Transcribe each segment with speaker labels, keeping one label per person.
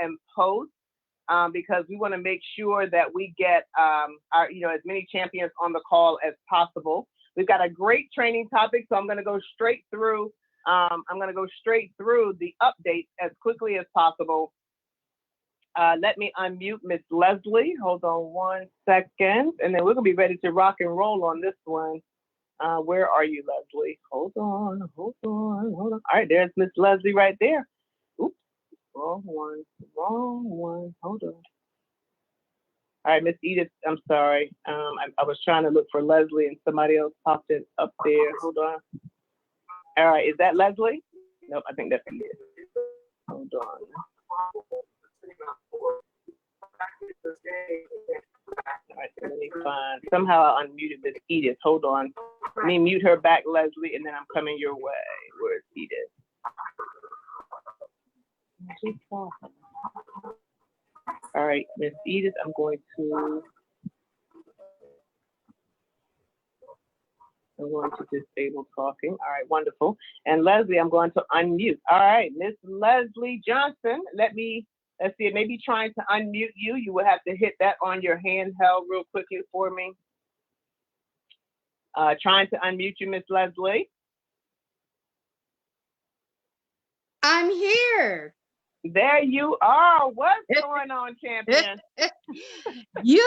Speaker 1: and post because we want to make sure that we get our, as many champions on the call as possible. We've got a great training topic, so I'm going to go straight through. The updates as quickly as possible. Let me unmute Miss Leslie. Hold on 1 second, and then we're going to be ready to rock and roll on this one. Where are you, Leslie? Hold on. All right, there's Miss Leslie right there. Oops, wrong one. Hold on. All right, Miss Edith, I'm sorry. I was trying to look for Leslie and somebody else popped it up there. Hold on. All right, is that Leslie? Nope, I think that's Edith. Hold on. All right, let me find. Somehow I unmuted Miss Edith. Hold on. Let me mute her back, Leslie, and then I'm coming your way. Where's Edith? All right, Miss Edith, I'm going to disable talking. All right, wonderful. And Leslie, I'm going to unmute. All right, Miss Leslie Johnson, let's see, it may be trying to unmute you. You will have to hit that on your handheld real quickly for me. Trying to unmute you, Miss Leslie.
Speaker 2: I'm here.
Speaker 1: There you are. What's going on, champion?
Speaker 2: You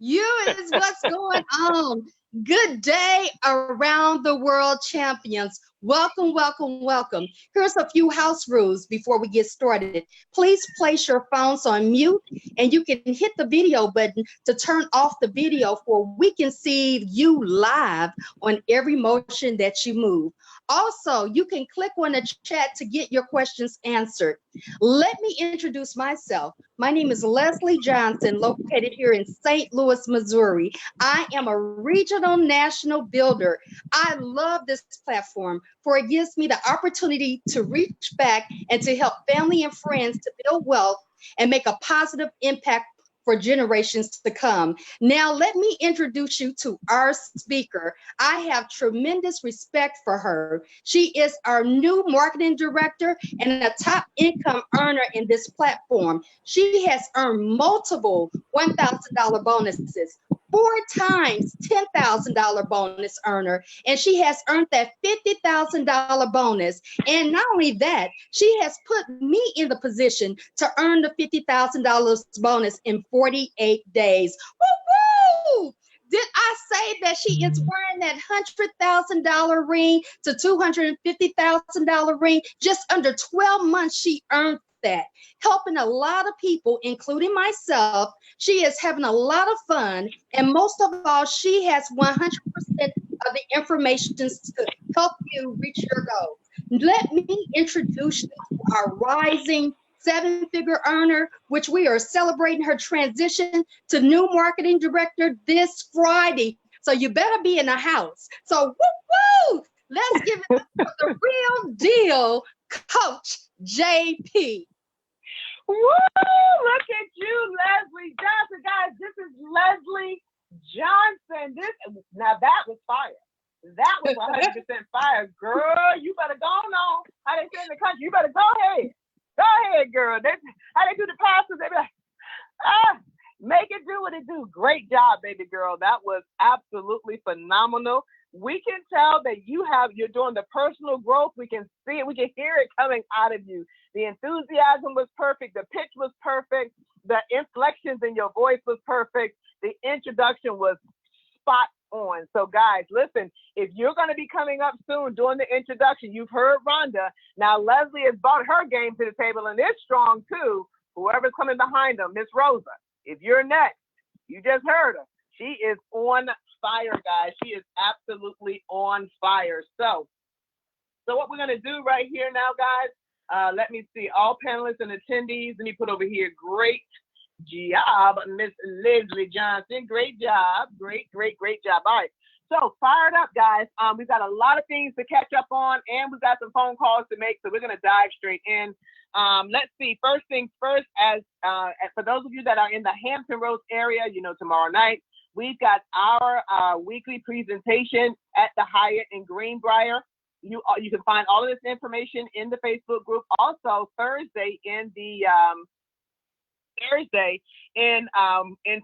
Speaker 2: is what's going on. Good day around the world, champions. Welcome, welcome, welcome. Here's a few house rules before we get started. Please place your phones on mute, and you can hit the video button to turn off the video for we can see you live on every motion that you move. Also, you can click on the chat to get your questions answered. Let me introduce myself. My name is Leslie Johnson, located here in St. Louis, Missouri. I am a regional national builder. I love this platform for it gives me the opportunity to reach back and to help family and friends to build wealth and make a positive impact for generations to come. Now, let me introduce you to our speaker. I have tremendous respect for her. She is our new marketing director and a top income earner in this platform. She has earned multiple $1,000 bonuses, 4 times $10,000 bonus earner, and she has earned that $50,000 bonus. And not only that, she has put me in the position to earn the $50,000 bonus in 48 days. Woo-woo! Did I say that she is wearing that $100,000 ring to $250,000 ring? Just under 12 months, she earned that, helping a lot of people, including myself. She is having a lot of fun, and most of all, she has 100% of the information to help you reach your goal. Let me introduce you to our rising 7-figure earner, which we are celebrating her transition to new marketing director this Friday. So you better be in the house. So woo-woo! Let's give it to the real deal, Coach JP.
Speaker 1: Woo! Look at you, Leslie Johnson. Guys, this is Leslie Johnson. Now that was fire. That was 100% fire. Girl, you better go on. How they say in the country, you better go ahead. Go ahead, girl. How they do the passes, they be like, make it do what it do. Great job, baby girl. That was absolutely phenomenal. We can tell that you're doing the personal growth. We can see it. We can hear it coming out of you. The enthusiasm was perfect. The pitch was perfect. The inflections in your voice was perfect. The introduction was spot on. So guys, listen, if you're going to be coming up soon doing the introduction, you've heard Rhonda. Now Leslie has brought her game to the table and is strong too. Whoever's coming behind them, Miss Rosa, if you're next, you just heard her. She is on fire, guys. She is absolutely on fire. So what we're going to do right here now, guys, let me see all panelists and attendees. Let me put over here, great job, Miss Leslie Johnson. Great job. Great job. All right. So fired up, guys. We've got a lot of things to catch up on, and we've got some phone calls to make. So we're going to dive straight in. Let's see. First things first, as for those of you that are in the Hampton Roads area, tomorrow night, we've got our weekly presentation at the Hyatt in Greenbrier. you can find all of this information in the Facebook group. Also, Thursday in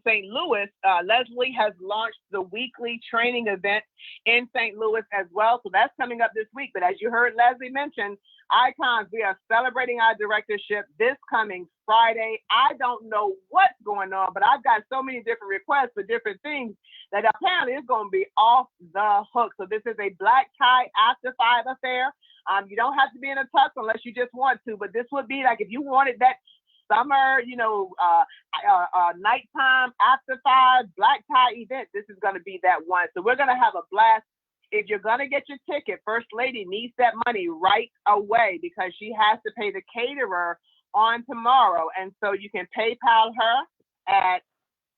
Speaker 1: St. Louis, Leslie has launched the weekly training event in St. Louis as well. So that's coming up this week. But as you heard Leslie mention, Icons, we are celebrating our directorship this coming Friday. I don't know what's going on, but I've got so many different requests for different things that apparently it's going to be off the hook. So this is a black tie after 5 affair. You don't have to be in a tux unless you just want to, but this would be like if you wanted that summer, nighttime after 5 black tie event, this is going to be that one. So we're going to have a blast. If you're going to get your ticket, First Lady needs that money right away because she has to pay the caterer on tomorrow. And so you can PayPal her at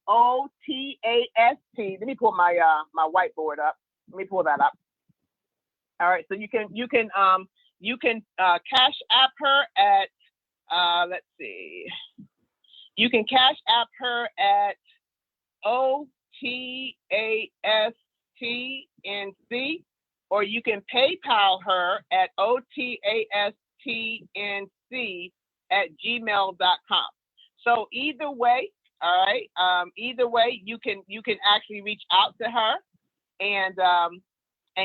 Speaker 1: OTAST. Let me pull my my whiteboard up. Let me pull that up. All right. So you can Cash App her at let's see. You can Cash App her at OTASTNC, or you can PayPal her at OTASTNC@gmail.com. So either way, all right. Either way, you can actually reach out to her and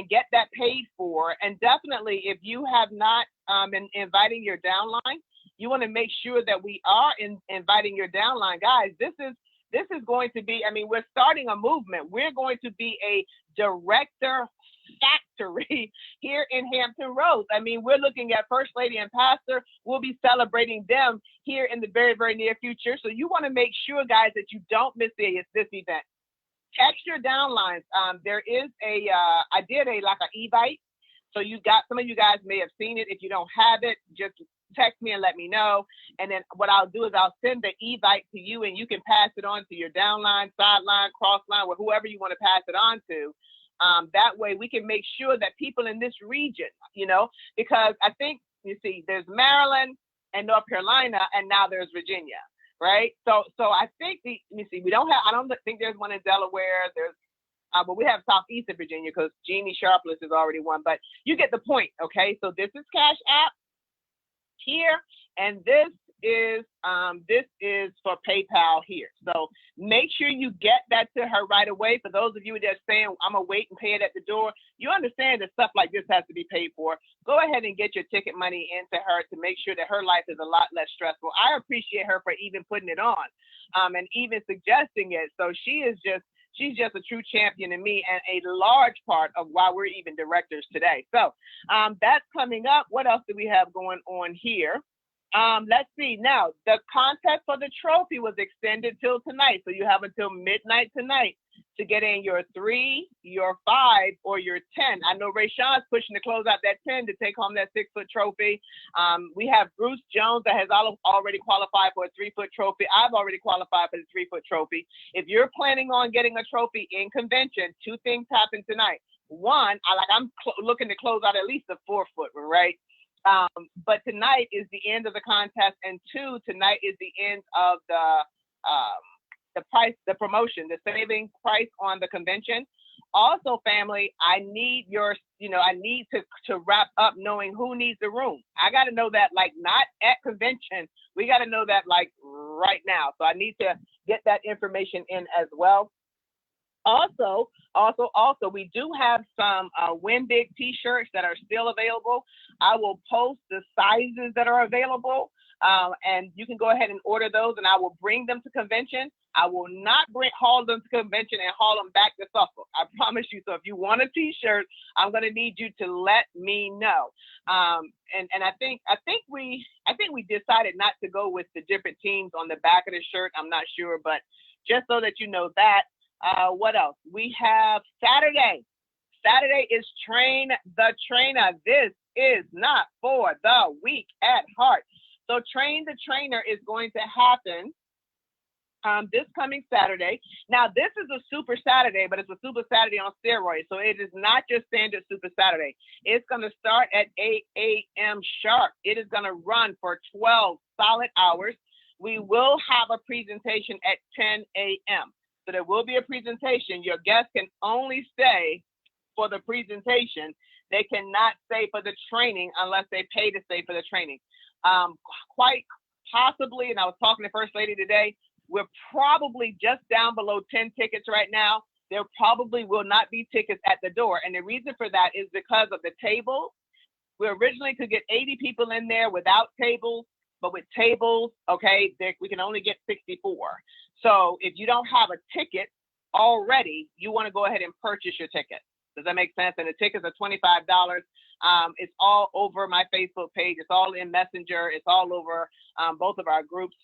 Speaker 1: get that paid for. And definitely, if you have not been inviting your downline, you want to make sure that we are inviting your downline, guys. This is going to be. I mean, we're starting a movement. We're going to be a director factory here in Hampton Roads. I mean, we're looking at First Lady and Pastor. We'll be celebrating them here in the very, very near future. So you want to make sure, guys, that you don't miss this event. Text your downlines. There is I did an Evite. So some of you guys may have seen it. If you don't have it, just text me and let me know. And then what I'll do is I'll send the Evite to you and you can pass it on to your downline, sideline, crossline, or whoever you want to pass it on to. That way we can make sure that people in this region, because I think, you see, there's Maryland and North Carolina, and now there's Virginia, right? So I think I don't think there's one in Delaware. But we have Southeastern Virginia because Jeannie Sharpless has already won, but you get the point, okay? So this is Cash App here, and this is for PayPal here. So make sure you get that to her right away. For those of you that are saying, I'm gonna wait and pay it at the door, you understand that stuff like this has to be paid for. Go ahead and get your ticket money into her to make sure that her life is a lot less stressful. I appreciate her for even putting it on, and even suggesting it. So she's just a true champion in me and a large part of why we're even directors today. So that's coming up. What else do we have going on here? Let's see. Now, the contest for the trophy was extended till tonight. So you have until midnight tonight to get in your 3, your 5, or your 10. I know Rayshawn's pushing to close out that 10 to take home that 6-foot trophy. We have Bruce Jones that has already qualified for a 3-foot trophy. I've already qualified for the 3-foot trophy. If you're planning on getting a trophy in convention, 2 things happen tonight. One, I'm looking to close out at least a 4-foot, right? But tonight is the end of the contest, and 2, tonight is the end of the price, the promotion, the saving price on the convention. Also, family, I need I need to wrap up knowing who needs the room. I got to know that, not at convention. We got to know that, right now. So I need to get that information in as well. Also, we do have some Win Big t-shirts that are still available. I will post the sizes that are available, and you can go ahead and order those, and I will bring them to convention. I will not haul them to convention and haul them back to Suffolk. I promise you. So if you want a t-shirt, I'm going to need you to let me know. And I think we decided not to go with the different teams on the back of the shirt. I'm not sure, but just so that you know that. What else? We have Saturday. Saturday is Train the Trainer. This is not for the weak at heart. So Train the Trainer is going to happen this coming Saturday. Now, this is a Super Saturday, but it's a Super Saturday on steroids. So it is not just standard Super Saturday. It's going to start at 8 a.m. sharp. It is going to run for 12 solid hours. We will have a presentation at 10 a.m. So there will be a presentation. Your guests can only stay for the presentation. They cannot stay for the training unless they pay to stay for the training. Quite possibly, and I was talking to First Lady today, we're probably just down below 10 tickets right now. There probably will not be tickets at the door. And the reason for that is because of the tables. We originally could get 80 people in there without tables, but with tables, okay, we can only get 64. So if you don't have a ticket already, you want to go ahead and purchase your ticket. Does that make sense? And the tickets are $25. It's all over my Facebook page. It's all in Messenger. It's all over both of our groups,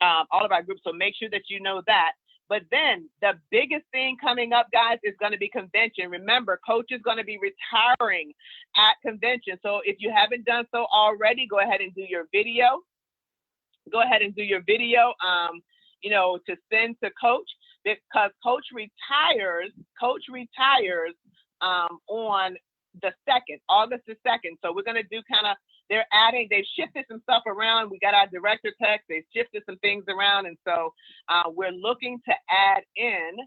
Speaker 1: all of our groups. So make sure that you know that. But then the biggest thing coming up, guys, is going to be convention. Remember, Coach is going to be retiring at convention. So if you haven't done so already, go ahead and do your video. Go ahead and do your video, to send to Coach, because Coach retires on the 2nd, August the 2nd. So we're going to do they've shifted some stuff around. We got our director text. They've shifted some things around. And so we're looking to add in,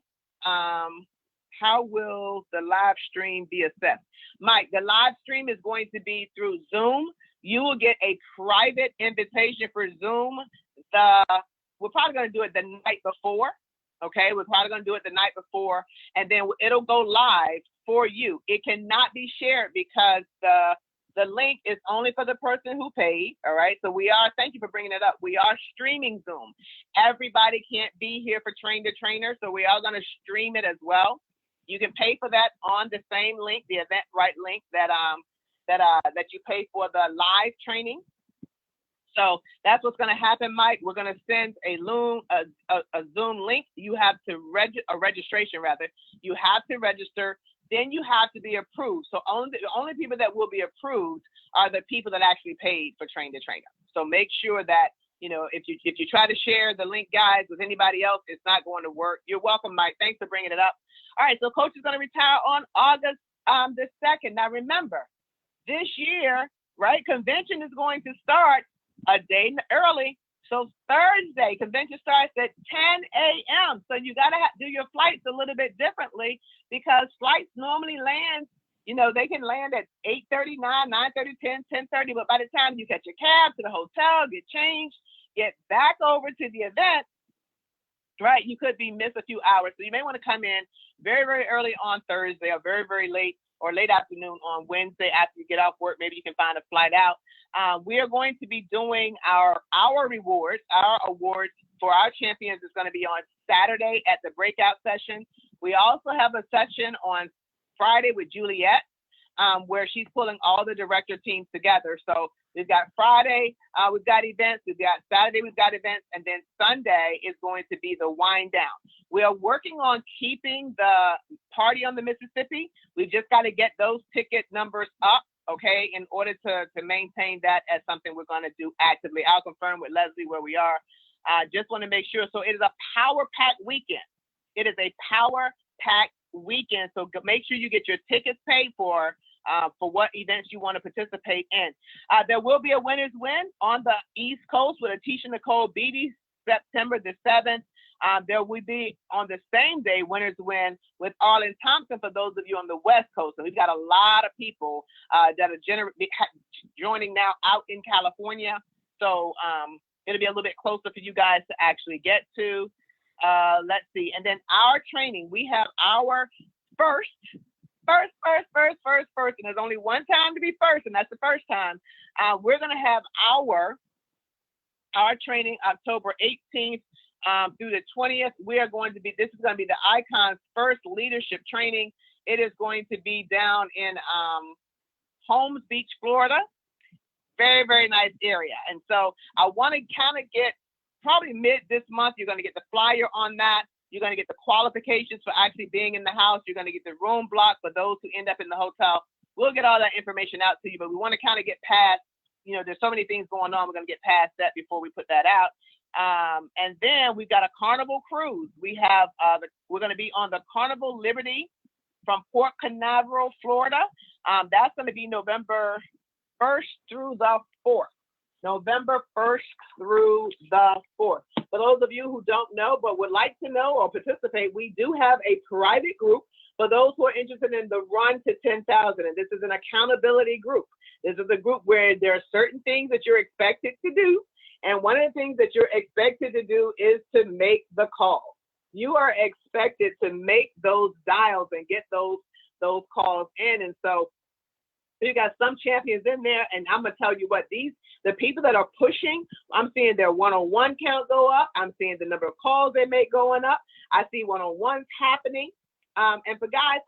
Speaker 1: how will the live stream be assessed? Mike, the live stream is going to be through Zoom. You will get a private invitation for Zoom. We're probably going to do it the night before. Okay, we're probably going to do it the night before, and then it'll go live for you. It cannot be shared because the link is only for the person who paid. All right, so thank you for bringing it up. We are streaming Zoom. Everybody can't be here for Train the Trainer, so we are going to stream it as well. You can pay for that on the same link, the Eventbrite link that you pay for the live training. So that's what's going to happen, Mike. We're going to send a Zoom link. You have to registration rather. You have to register. Then you have to be approved. So the only people that will be approved are the people that actually paid for Train the Trainer. So make sure that, if you try to share the link, guys, with anybody else, it's not going to work. You're welcome, Mike. Thanks for bringing it up. All right, so Coach is going to retire on August the 2nd. Now remember, this year, right, convention is going to start a day early. So Thursday, convention starts at 10 a.m. So you got to do your flights a little bit differently, because flights normally land, they can land at 8:30, 9, 9:30, 10, 10:30. But by the time you catch your cab to the hotel, get changed, get back over to the event, right, you could miss a few hours. So you may want to come in very, very early on Thursday, or very, very late or late afternoon on Wednesday after you get off work. Maybe you can find a flight out. We are going to be doing our rewards. Our awards for our champions is going to be on Saturday at the breakout session. We also have a session on Friday with Juliet, where she's pulling all the director teams together. So we've got Friday, we've got events. We've got Saturday, we've got events. And then Sunday is going to be the wind down. We are working on keeping the Party on the Mississippi. We've just got to get those ticket numbers up, okay, in order to maintain that as something we're going to do actively. I'll confirm with Leslie where we are. Just want to make sure. So it is a power-packed weekend. It is a power-packed weekend. So make sure you get your tickets paid for what events you want to participate in. There will be a winner's win on the East Coast with Atisha Nicole Beatty, September the 7th. There will be on the same day winner's win with Arlen Thompson for those of you on the West Coast. And we've got a lot of people that are joining now out in California. So it'll be a little bit closer for you guys to actually get to. Let's see. And then our training, we have our first, and there's only one time to be first, and that's the first time. We're going to have our training October 18th through the 20th. This is going to be the Icons first leadership training. It is going to be down in Holmes Beach, Florida. Very, very nice area. And so I want to kind of get, probably mid this month, you're going to get the flyer on that. You're going to get the qualifications for actually being in the house. You're going to get the room block for those who end up in the hotel. We'll get all that information out to you, but we want to kind of get past, there's so many things going on. We're going to get past that before we put that out. And then we've got a Carnival cruise. We're going to be on the Carnival Liberty from Port Canaveral, Florida. That's going to be November 1st through the 4th. November 1st through the 4th. For those of you who don't know but would like to know or participate, we do have a private group For those who are interested in the Run to 10,000, and this is an accountability group. This is a group where there are certain things that you're expected to do. And one of the things that you're expected to do is to make the call. You are expected to make those dials and get those calls in. And so you got some champions in there, and I'm gonna tell you what, the people that are pushing, I'm seeing their one-on-one count go up. I'm seeing the number of calls they make going up. I see one-on-ones happening. And for guys,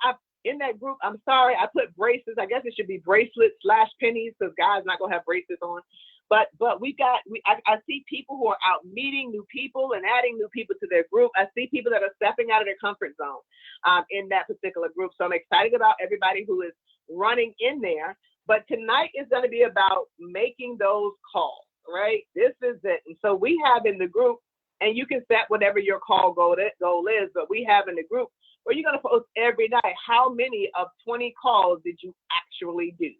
Speaker 1: in that group, I'm sorry, I put bracelets. I guess it should be bracelets / pennies, because guys not gonna have bracelets on. But I see people who are out meeting new people and adding new people to their group. I see people that are stepping out of their comfort zone in that particular group. So I'm excited about everybody who is running in there. But tonight is going to be about making those calls, right? This is it. And so we have in the group, and you can set whatever your call goal is, but we have in the group where you're going to post every night, how many of 20 calls did you actually do?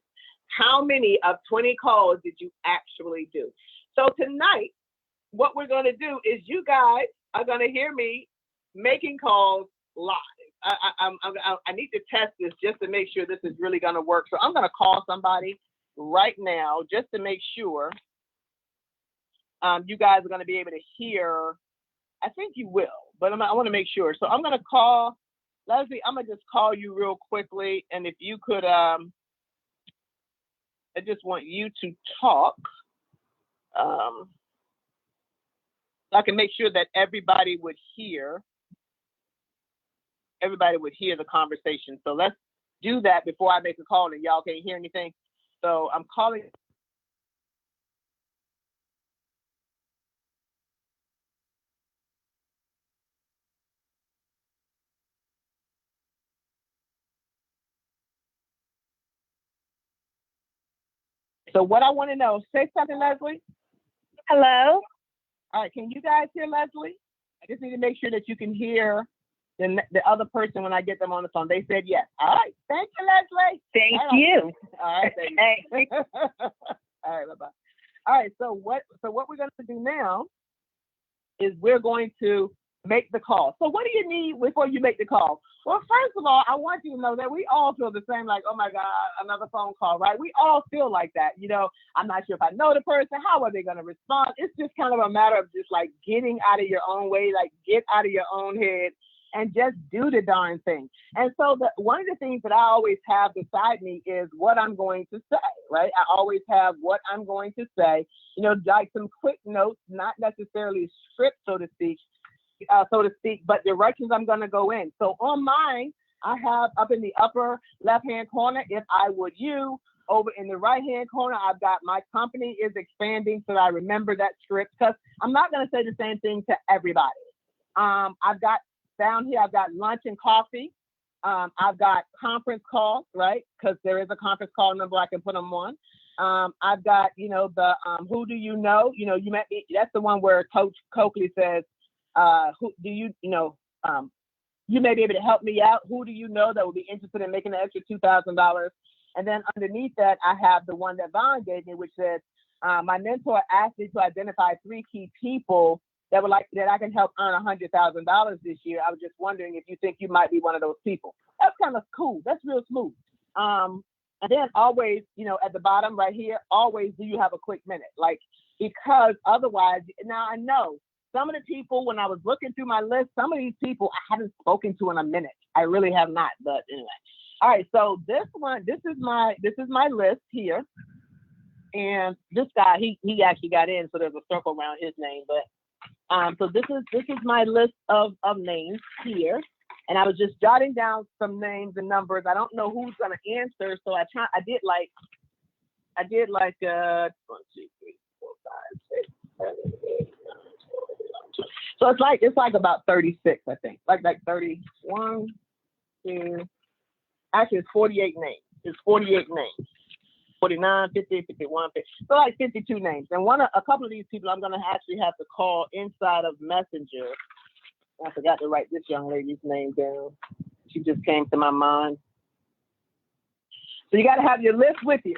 Speaker 1: How many of 20 calls did you actually do? So tonight, what we're going to do is you guys are going to hear me making calls live. I need to test this just to make sure this is really going to work. So I'm going to call somebody right now just to make sure you guys are going to be able to hear. I think you will, but I want to make sure. So I'm going to call Leslie. I'm going to just call you real quickly. And if you could, I just want you to talk. So I can make sure that everybody would hear the conversation. So let's do that before I make a call and y'all can't hear anything. So I'm calling. So what I want to know, say something, Leslie.
Speaker 3: Hello.
Speaker 1: All right, can you guys hear Leslie? I just need to make sure that you can hear the other person when I get them on the phone. They said yes. All right, thank you, Leslie.
Speaker 3: Thank you.
Speaker 1: All right, thank you. All right, bye-bye. All right, so what we're going to do now is we're going to make the call. So what do you need before you make the call? Well, first of all, I want you to know that we all feel the same, like, oh my God, another phone call, right? We all feel like that. You know, I'm not sure if I know the person, how are they going to respond? It's just kind of a matter of just like getting out of your own way, like get out of your own head and just do the darn thing. And so one of the things that I always have beside me is what I'm going to say, right? I always have what I'm going to say, you know, like some quick notes, not necessarily script, so to speak, but directions I'm going to go in. So on mine, I have up in the upper left-hand corner, if I would you, over in the right-hand corner, I've got my company is expanding, so I remember that script, because I'm not going to say the same thing to everybody. I've got down here, I've got lunch and coffee. I've got conference calls, right? Because there is a conference call number I can put them on. I've got, you know, the who do you know? You know, you met me. That's the one where Coach Coakley says, who do you know? You may be able to help me out. Who do you know that would be interested in making an extra $2,000? And then underneath that, I have the one that Vaughn gave me, which says, my mentor asked me to identify 3 key people that I can help earn $100,000 this year. I was just wondering if you think you might be one of those people. That's kind of cool. That's real smooth. And then always, you know, at the bottom right here, always, do you have a quick minute? Like, because otherwise, now I know some of the people, when I was looking through my list, some of these people I haven't spoken to in a minute. I really have not, but anyway. All right, so this is my list here. And this guy, he actually got in, so there's a circle around his name, but so this is my list of names here, and I was just jotting down some names and numbers. I don't know who's gonna answer, so I did like 1, 2, 3, 4, 5, 6, 7, 8, 9, 10, 11, 12. So it's like about 36, I think, like 31, 2. Actually, it's 48 names. It's 48 names. 49, 50, 51, 50. So like 52 names. And a couple of these people I'm going to actually have to call inside of Messenger. I forgot to write this young lady's name down. She just came to my mind. So you got to have your list with you,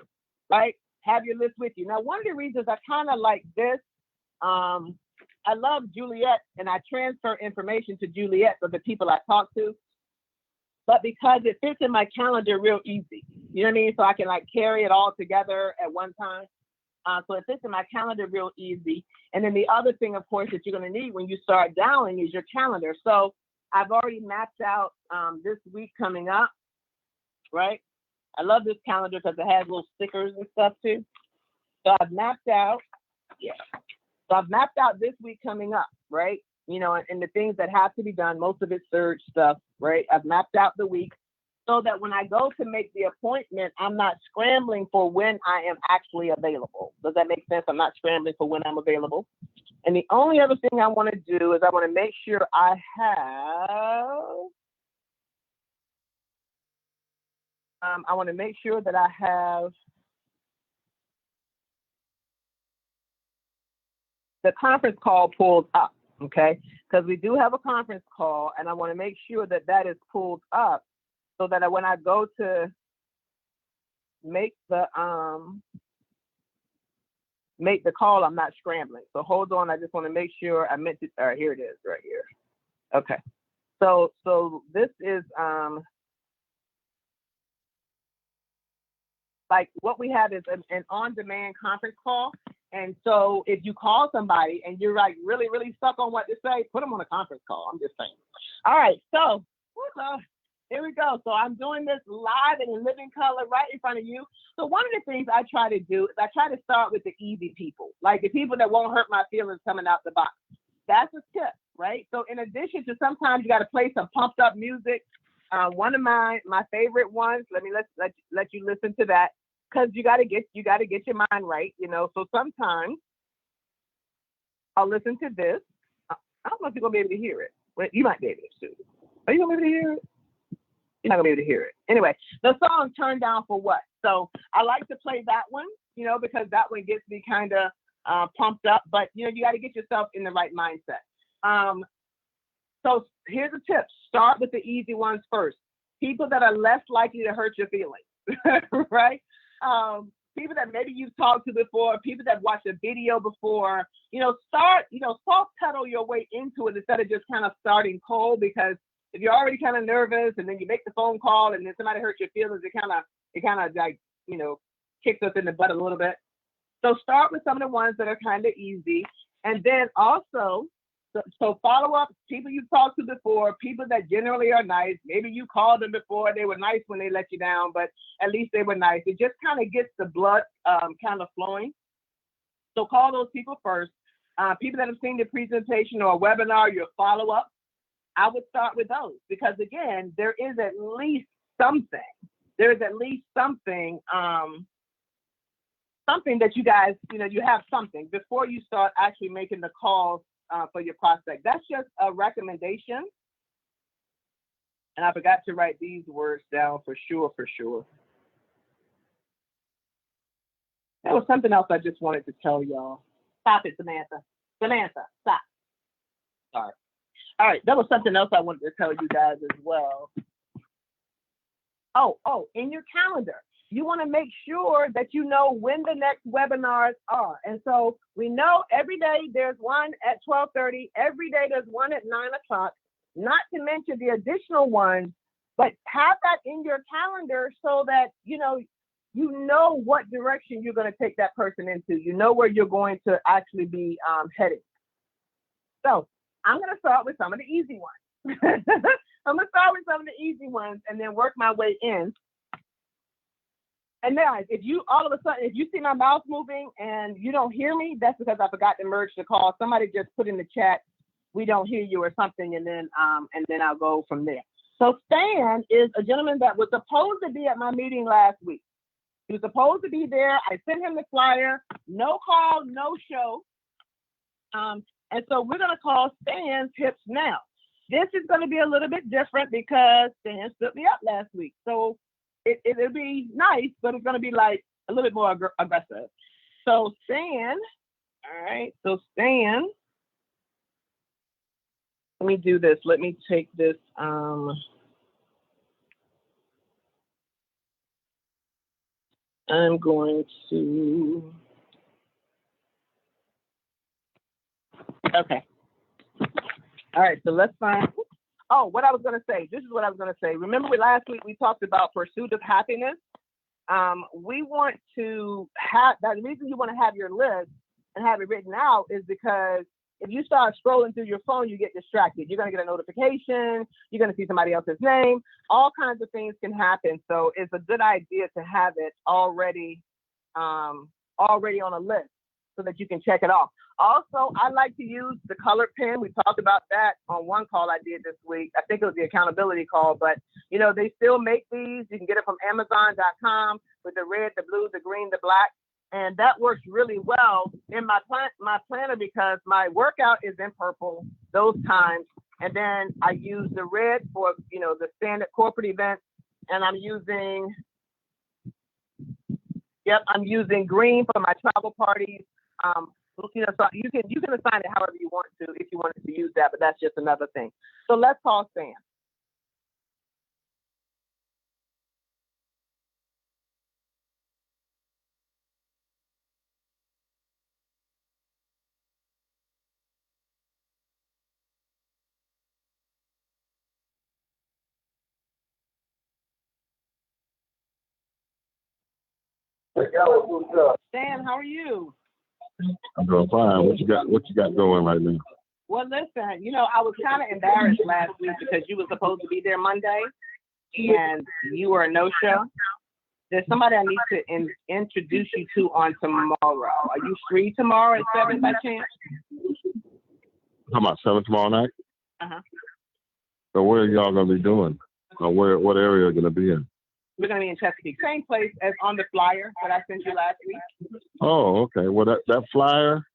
Speaker 1: right? Have your list with you. Now, one of the reasons I kind of like this, I love Juliet, and I transfer information to Juliet for the people I talk to. but because it fits in my calendar real easy. You know what I mean? So I can like carry it all together at one time. So it fits in my calendar real easy. And then the other thing, of course, that you're going to need when you start dialing is your calendar. So I've already mapped out this week coming up, right? I love this calendar because it has little stickers and stuff too. So I've mapped out, So I've mapped out this week coming up, right? You know, and the things that have to be done, most of it's surge stuff, right? I've mapped out the week so that when I go to make the appointment, I'm not scrambling for when I am actually available. Does that make sense? I'm not scrambling for when I'm available. And the only other thing I want to do is I want to make sure I have the conference call pulled up, okay? Because we do have a conference call, and I want to make sure that that is pulled up so that when I go to make the call, I'm not scrambling. So hold on, I just want to make sure I meant to. All right, here it is, right here. Okay. So this is like what we have is an on-demand conference call. And so if you call somebody and you're like really, really stuck on what to say, put them on a conference call. I'm just saying. All right, so here we go. So I'm doing this live and in living color right in front of you. So one of the things I try to do is I try to start with the easy people, like the people that won't hurt my feelings coming out the box. That's a tip, right? So in addition to sometimes you got to play some pumped up music. One of my favorite ones, let you listen to that. Because you gotta get your mind right, you know. So sometimes I'll listen to this. I don't know if you're gonna be able to hear it. Well, you might be able to. Are you gonna be able to hear it? You're not gonna be able to hear it. Anyway, the song "Turned Down for What." So I like to play that one, you know, because that one gets me kind of pumped up. But you know, you got to get yourself in the right mindset. So here's a tip: start with the easy ones first. People that are less likely to hurt your feelings, right? People that maybe you've talked to before, people that watched a video before, soft pedal your way into it instead of just kind of starting cold, because if you're already kind of nervous and then you make the phone call and then somebody hurts your feelings, it kind of like, kicks us in the butt a little bit. So start with some of the ones that are kind of easy. And then also, so follow up people you've talked to before, people that generally are nice. Maybe you called them before, they were nice when they let you down, but at least they were nice. It just kind of gets the blood kind of flowing. So call those people first. People that have seen the presentation or a webinar, your follow up, I would start with those because again, there is at least something. There is at least something that you guys, you have something before you start actually making the calls for your prospect. That's just a recommendation. And I forgot to write these words down for sure. That was something else I just wanted to tell y'all. Stop it, Samantha. Samantha, stop. Sorry. All right, that was something else I wanted to tell you guys as well. Oh, in your calendar, you want to make sure that you know when the next webinars are. And so we know every day there's one at 12:30, every day there's one at 9 o'clock, not to mention the additional ones, but have that in your calendar so that, you know what direction you're going to take that person into. You know where you're going to actually be heading. So I'm going to start with some of the easy ones. I'm going to start with some of the easy ones and then work my way in. And guys, if you see my mouth moving and you don't hear me, that's because I forgot to merge the call. Somebody just put in the chat, we don't hear you or something, and then I'll go from there. So Stan is a gentleman that was supposed to be at my meeting last week. He was supposed to be there. I sent him the flyer, no call, no show. And so we're going to call Stan's Tips now. This is going to be a little bit different because Stan stood me up last week. So it'll be nice, but it's going to be like a little bit more aggressive. So Stan, all right. So Stan, let me do this. Let me take this. I'm going to. Okay. All right. So let's find. Oh, what I was going to say. This is what I was going to say. Remember last week we talked about pursuit of happiness? We want to have, that the reason you want to have your list and have it written out is because if you start scrolling through your phone, you get distracted. You're going to get a notification. You're going to see somebody else's name. All kinds of things can happen. So it's a good idea to have it already on a list so that you can check it off. Also, I like to use the colored pen. We talked about that on one call I did this week. I think it was the accountability call, but they still make these. You can get it from Amazon.com with the red, the blue, the green, the black. And that works really well in my planner because my workout is in purple those times. And then I use the red for, the standard corporate events. And I'm using green for my travel parties. So you can assign it however you want to if you wanted to use that, but that's just another thing. So let's call Stan. Stan, how are you?
Speaker 4: I'm doing fine. What you got going right now?
Speaker 1: Well, listen, I was kind of embarrassed last week because you were supposed to be there Monday and you were a no-show. There's somebody I need to introduce you to on tomorrow. Are you free tomorrow at 7 by chance?
Speaker 4: Talking about 7 tomorrow night?
Speaker 1: Uh-huh.
Speaker 4: So where are y'all going to be doing? Or what area are you going to be in?
Speaker 1: We're going to be in Chesapeake. Same place as on the flyer that I sent you last week.
Speaker 4: Oh, okay. Well, that flyer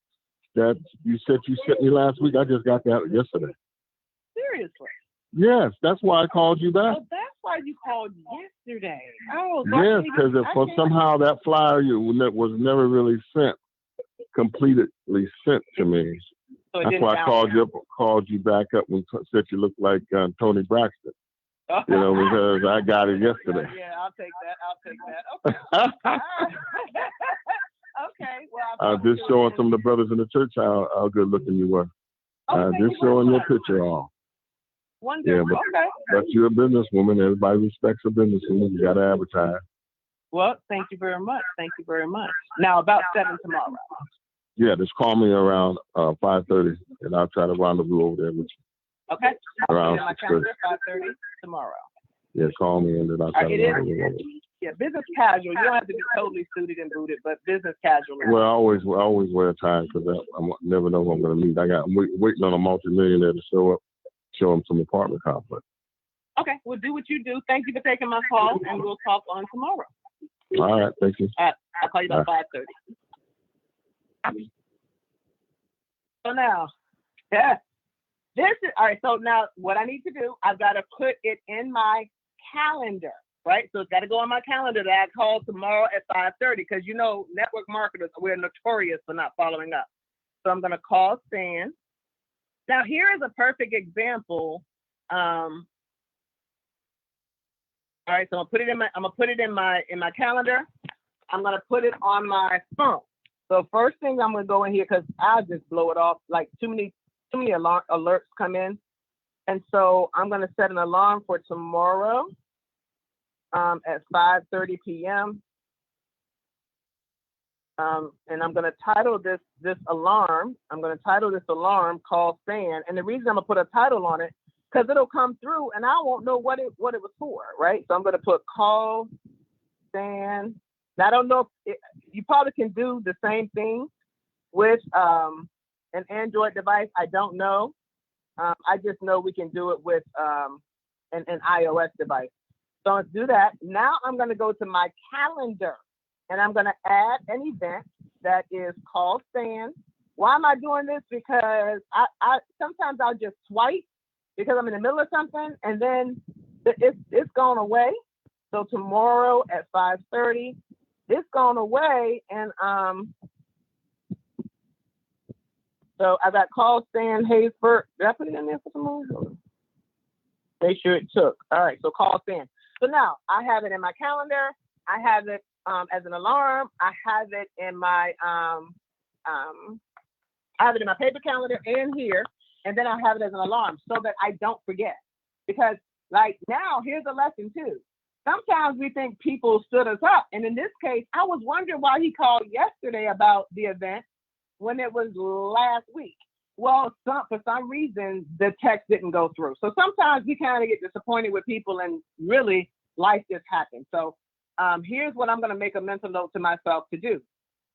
Speaker 4: that you said you sent me last week, I just got that yesterday.
Speaker 1: Seriously?
Speaker 4: Yes, that's why I called you back.
Speaker 1: Oh, that's why you called yesterday. Oh,
Speaker 4: yes, because somehow that flyer was never really completely sent to me.
Speaker 1: So
Speaker 4: that's why I called you back up and said you looked like Tony Braxton. Because I got it yesterday.
Speaker 1: Yeah, I'll take that. Okay. Okay. Well,
Speaker 4: just showing some of the brothers in the church how good looking you were. Just showing your picture off.
Speaker 1: Wonderful.
Speaker 4: Yeah, but you're a businesswoman. Everybody respects a businesswoman. You got to advertise.
Speaker 1: Well, thank you very much. Now, about 7 tomorrow.
Speaker 4: Yeah, just call me around 5:30, and I'll try to rendezvous over there with you.
Speaker 1: Okay.
Speaker 4: Around
Speaker 1: my calendar, 5:30 tomorrow.
Speaker 4: Yeah, call me and then I'll try to rendezvous over.
Speaker 1: Yeah, business casual. You don't have to be totally suited and booted, but business casual.
Speaker 4: Well, I always wear a tie because I never know who I'm going to meet. I'm waiting on a multimillionaire to show him some apartment complex.
Speaker 1: Okay, well, do what you do. Thank you for taking my call, and we'll talk on tomorrow.
Speaker 4: All right, thank you.
Speaker 1: All right, I'll call you about 5:30. So now, this is all right. So now, what I need to do, I've got to put it in my calendar, right? So it's got to go on my calendar that I call tomorrow at 5:30 because network marketers, we're notorious for not following up. So I'm going to call Stan. Now here is a perfect example. All right, so I'm gonna put it in my calendar. I'm gonna put it on my phone. So first thing I'm gonna go in here because I'll just blow it off. Like too many alerts come in, and so I'm gonna set an alarm for tomorrow at 5:30 p.m. And I'm gonna title this alarm. I'm gonna title this alarm "Call Stan." And the reason I'm gonna put a title on it because it'll come through and I won't know what it was for, right? So I'm gonna put "Call Stan." Now I don't know if you probably can do the same thing with an Android device. I don't know. I just know we can do it with an iOS device. So let's do that. Now I'm gonna go to my calendar. And I'm going to add an event that is "Call Stan." Why am I doing this? Because I sometimes I'll just swipe because I'm in the middle of something and then it's gone away. So tomorrow at 5:30, it's gone away. And so I got "Call Stan Haysbert." Did I put it in there for tomorrow? Make sure it took. All right, so "Call Stan." So now I have it in my calendar. I have it as an alarm. I have it in my paper calendar and here, and then I have it as an alarm so that I don't forget. Because like now, here's a lesson too. Sometimes we think people stood us up. And in this case, I was wondering why he called yesterday about the event when it was last week. Well, for some reason, the text didn't go through. So sometimes we kind of get disappointed with people and really life just happens. So here's what I'm going to make a mental note to myself to do.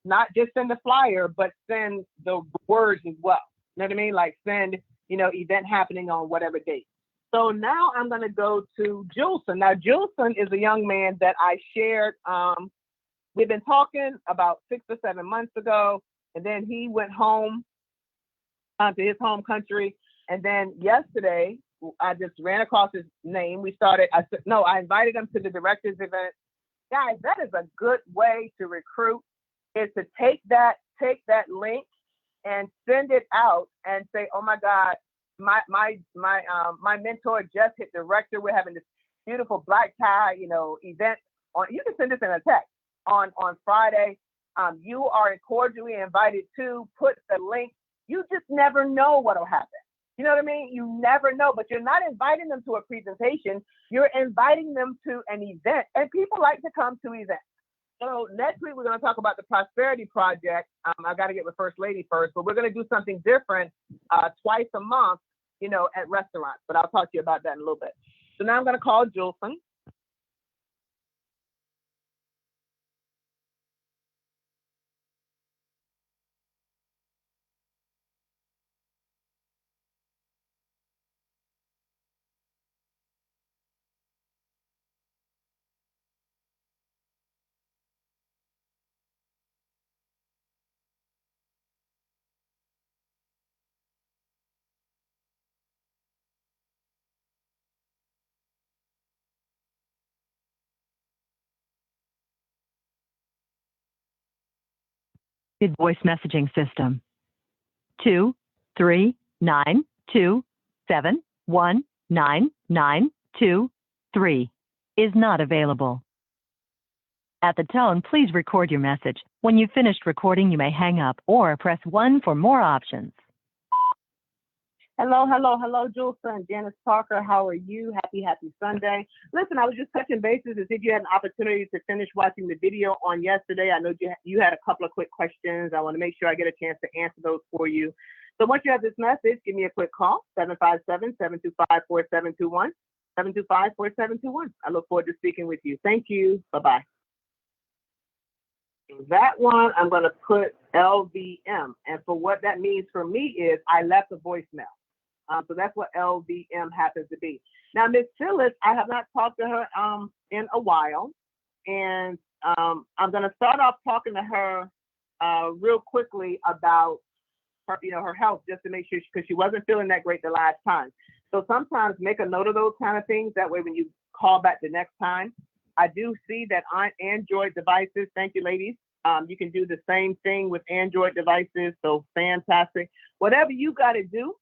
Speaker 1: Not just send the flyer, but send the words as well. You know what I mean? Like send, event happening on whatever date. So now I'm going to go to Julson. Now, Julson is a young man that I shared. We've been talking about 6 or 7 months ago, and then he went home to his home country. And then yesterday, I just ran across his name. I invited him to the director's event. Guys, that is a good way to recruit, is to take that link and send it out and say, oh my God, my mentor just hit director. We're having this beautiful black tie, event on. You can send this in a text on Friday. You are cordially invited to put the link. You just never know what'll happen. You know what I mean? You never know, but you're not inviting them to a presentation. You're inviting them to an event, and people like to come to events. So next week, we're going to talk about the Prosperity Project. I got to get with First Lady first, but we're going to do something different twice a month, at restaurants. But I'll talk to you about that in a little bit. So now I'm going to call Julson.
Speaker 5: Voice messaging system. 23927199923 is not available. At the tone, please record your message. When you've finished recording, you may hang up or press 1 for more options.
Speaker 1: Hello, Julson. Janice Parker, how are you? Happy Sunday. Listen, I was just touching bases to see if you had an opportunity to finish watching the video on yesterday. I know you had a couple of quick questions. I want to make sure I get a chance to answer those for you. So once you have this message, give me a quick call, 757-725-4721, 725-4721. I look forward to speaking with you. Thank you. Bye-bye. That one, I'm going to put LVM. And for what that means for me is I left a voicemail. So that's what LVM happens to be. Now, Miss Phyllis, I have not talked to her in a while. And I'm going to start off talking to her real quickly about her, her health, just to make sure, because she wasn't feeling that great the last time. So sometimes make a note of those kind of things. That way, when you call back the next time, I do see that on Android devices, thank you, ladies. You can do the same thing with Android devices. So fantastic. Whatever you got to do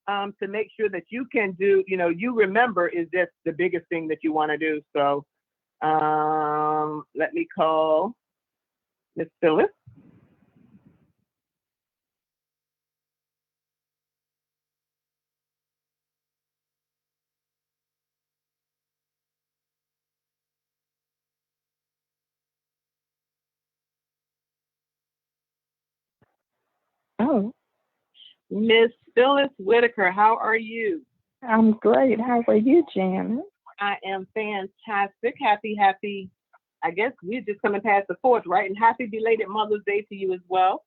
Speaker 1: to make sure that you can do, you remember is just the biggest thing that you want to do. So let me call Miss Phyllis.
Speaker 6: Oh,
Speaker 1: Miss Phyllis Whitaker, how are you?
Speaker 6: I'm great. How are you, Janet?
Speaker 1: I am fantastic. Happy. I guess we're just coming past the 4th, right? And happy belated Mother's Day to you as well.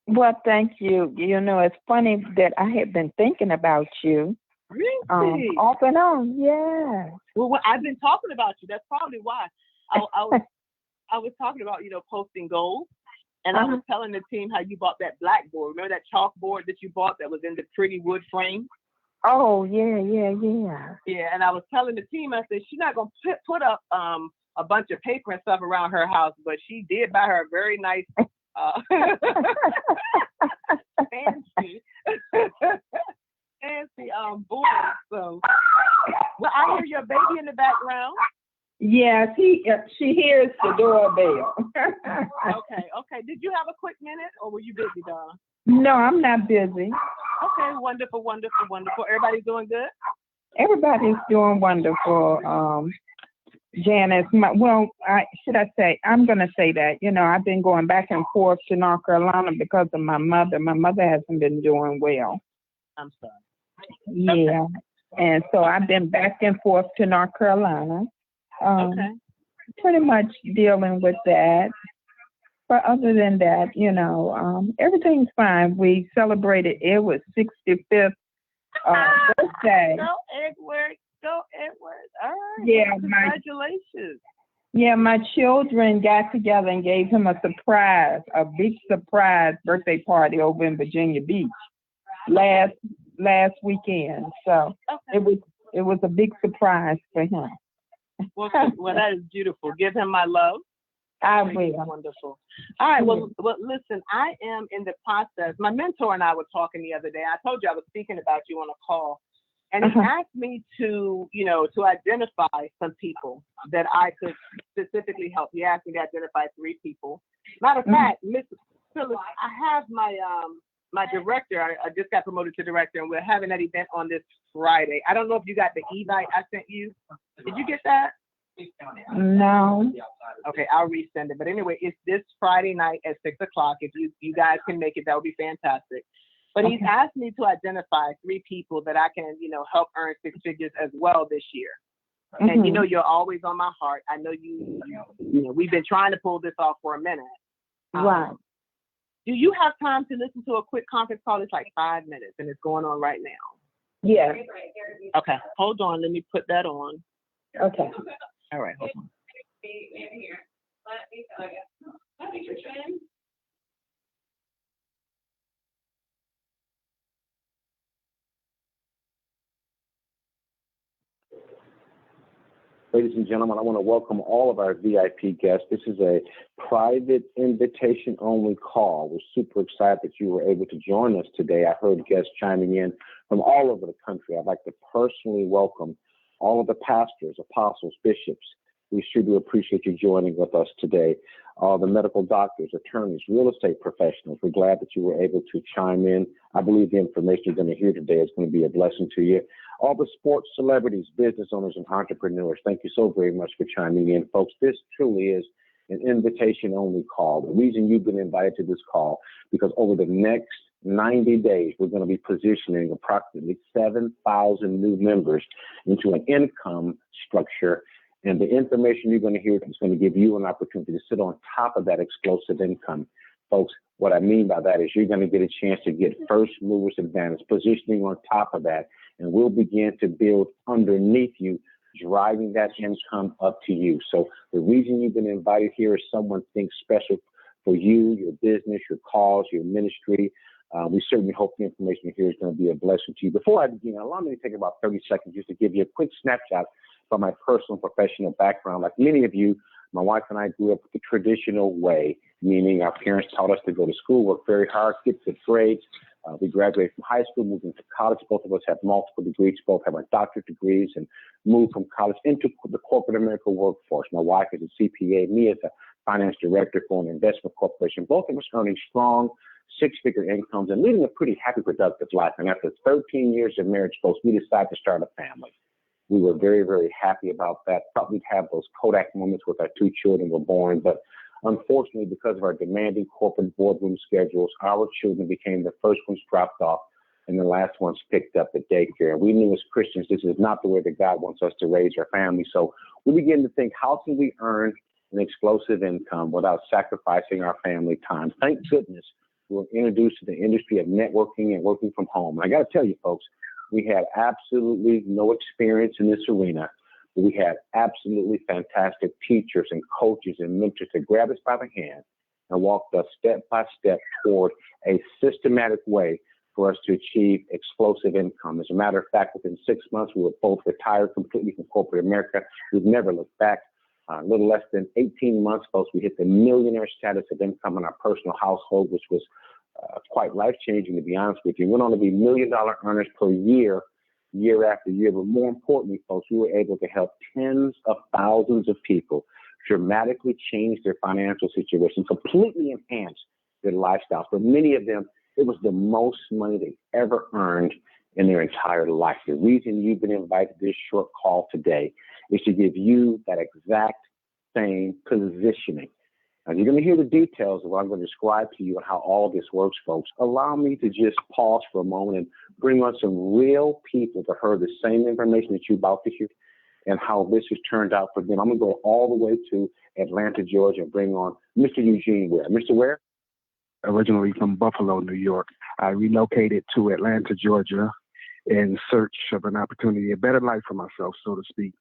Speaker 6: Well, thank you. It's funny that I have been thinking about you.
Speaker 1: Really?
Speaker 6: Off and on, yeah.
Speaker 1: Well, I've been talking about you. That's probably why. I was talking about, posting goals. And I was telling the team how you bought that blackboard. Remember that chalkboard that you bought that was in the pretty wood frame?
Speaker 6: Oh, yeah.
Speaker 1: Yeah, and I was telling the team, I said, she's not going to put up a bunch of paper and stuff around her house, but she did buy her a very nice, fancy board. So, well, I hear your baby in the background.
Speaker 6: Yeah, she hears the doorbell.
Speaker 1: Okay. Did you have a quick minute, or were you busy, Donna?
Speaker 6: No, I'm not busy.
Speaker 1: Okay, wonderful. Everybody's doing good?
Speaker 6: Everybody's doing wonderful. Janice, I'm going to say that, I've been going back and forth to North Carolina because of my mother. My mother hasn't been doing well.
Speaker 1: I'm sorry.
Speaker 6: Yeah. Okay. And so I've been back and forth to North Carolina.
Speaker 1: Okay.
Speaker 6: Pretty much dealing with that. But other than that, everything's fine. We celebrated Edward's 65th birthday.
Speaker 1: Go Edward. Go Edward. All right.
Speaker 6: Yeah.
Speaker 1: Congratulations.
Speaker 6: My children got together and gave him a big surprise birthday party over in Virginia Beach last weekend. So okay. It was a big surprise for him.
Speaker 1: Well, that is beautiful. Give him my love.
Speaker 6: I will.
Speaker 1: Wonderful. All right. Well, listen, I am in the process. My mentor and I were talking the other day. I told you I was speaking about you on a call. And he asked me to identify some people that I could specifically help. He asked me to identify 3 people. Matter of fact, Miss Phyllis, I have my director. I just got promoted to director, and we're having that event on this Friday. I don't know if you got the invite I sent you. Did you get that?
Speaker 6: No.
Speaker 1: Okay, I'll resend it. But anyway, it's this Friday night at 6 o'clock. If you guys can make it, that would be fantastic. But he's asked me to identify 3 people that I can, help earn 6 figures as well this year. And you're always on my heart. I know we've been trying to pull this off for a minute.
Speaker 6: Right.
Speaker 1: Do you have time to listen to a quick conference call? It's like 5 minutes, and it's going on right now.
Speaker 6: Yeah.
Speaker 1: Okay, hold on. Let me put that on.
Speaker 6: Okay.
Speaker 1: All right, hold on.
Speaker 7: Ladies and gentlemen, I want to welcome all of our VIP guests. This is a private invitation-only call. We're super excited that you were able to join us today. I heard guests chiming in from all over the country. I'd like to personally welcome all of the pastors, apostles, bishops. We sure do appreciate you joining with us today. All the medical doctors, attorneys, real estate professionals. We're glad that you were able to chime in. I believe the information you're going to hear today is going to be a blessing to you. All the sports celebrities, business owners, and entrepreneurs, thank you so very much for chiming in. Folks, this truly is an invitation-only call. The reason you've been invited to this call, because over the next 90 days, we're going to be positioning approximately 7,000 new members into an income structure. And the information you're going to hear is going to give you an opportunity to sit on top of that explosive income. Folks, what I mean by that is you're going to get a chance to get first movers advantage, positioning on top of that, and we'll begin to build underneath you, driving that income up to you. So the reason you've been invited here is someone thinks special for you, your business, your cause, your ministry. We certainly hope the information here is going to be a blessing to you. Before I begin, allow me to take about 30 seconds just to give you a quick snapshot from my personal professional background. Like many of you, my wife and I grew up the traditional way, meaning our parents taught us to go to school, work very hard, get good grades. We graduated from high school, moved into college. Both of us have multiple degrees, both have our doctorate degrees, and moved from college into the corporate America workforce. My wife is a CPA, me as a finance director for an investment corporation. Both of us earning strong 6-figure incomes and leading a pretty happy, productive life. And after 13 years of marriage, folks, we decided to start a family. We were very, very happy about that. Thought we'd have those Kodak moments with our 2 children were born, but unfortunately, because of our demanding corporate boardroom schedules, our children became the first ones dropped off and the last ones picked up at daycare. We knew as Christians, this is not the way that God wants us to raise our family. So we began to think, how can we earn an explosive income without sacrificing our family time? Thank goodness we were introduced to the industry of networking and working from home. And I got to tell you, folks, we had absolutely no experience in this arena. We had absolutely fantastic teachers and coaches and mentors that grabbed us by the hand and walked us step by step toward a systematic way for us to achieve explosive income. As a matter of fact, within 6 months, we were both retired completely from corporate America. We've never looked back. A little less than 18 months, folks, we hit the millionaire status of income in our personal household, which was quite life-changing, to be honest with you. We went on to be $1 million earners per year, year after year. But more importantly, folks, we were able to help tens of thousands of people dramatically change their financial situation, completely enhance their lifestyle. For many of them, it was the most money they ever earned in their entire life. The reason you've been invited to this short call today is to give you that exact same positioning. And you're going to hear the details of what I'm going to describe to you and how all of this works, folks. Allow me to just pause for a moment and bring on some real people to hear the same information that you're about to hear and how this has turned out for them. I'm going to go all the way to Atlanta, Georgia, and bring on Mr. Eugene Ware. Mr. Ware?
Speaker 8: Originally from Buffalo, New York. I relocated to Atlanta, Georgia in search of an opportunity, a better life for myself, so to speak.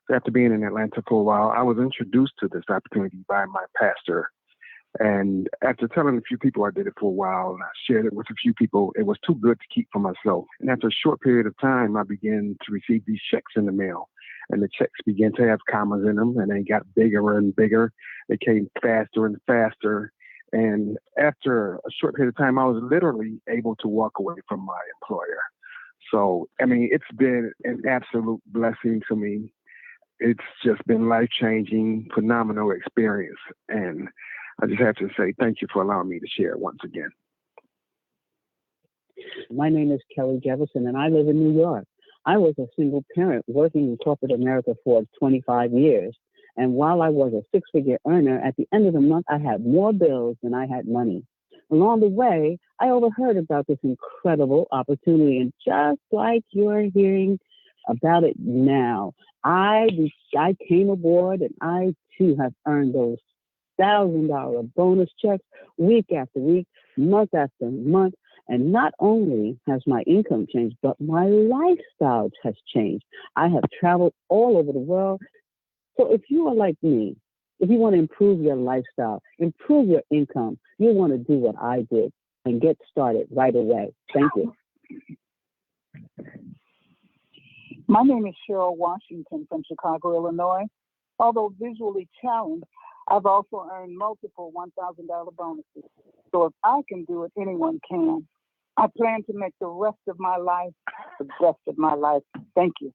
Speaker 8: So after being in Atlanta for a while, I was introduced to this opportunity by my pastor. And after telling a few people I did it for a while, and I shared it with a few people, it was too good to keep for myself. And after a short period of time, I began to receive these checks in the mail. And the checks began to have commas in them, and they got bigger and bigger. They came faster and faster. And after a short period of time, I was literally able to walk away from my employer. So, I mean, it's been an absolute blessing to me. It's just been life-changing, phenomenal experience. And I just have to say thank you for allowing me to share it once again.
Speaker 9: My name is Kelly Jefferson, and I live in New York. I was a single parent working in corporate America for 25 years. And while I was a six-figure earner, at the end of the month, I had more bills than I had money. Along the way, I overheard about this incredible opportunity. And just like you're hearing about it now, I came aboard, and I, too, have earned those $1,000 bonus checks week after week, month after month. And not only has my income changed, but my lifestyle has changed. I have traveled all over the world. So if you are like me, if you want to improve your lifestyle, improve your income, you want to do what I did and get started right away. Thank you.
Speaker 10: My name is Cheryl Washington from Chicago, Illinois. Although visually challenged, I've also earned multiple $1,000 bonuses. So if I can do it, anyone can. I plan to make the rest of my life the best of my life. Thank you.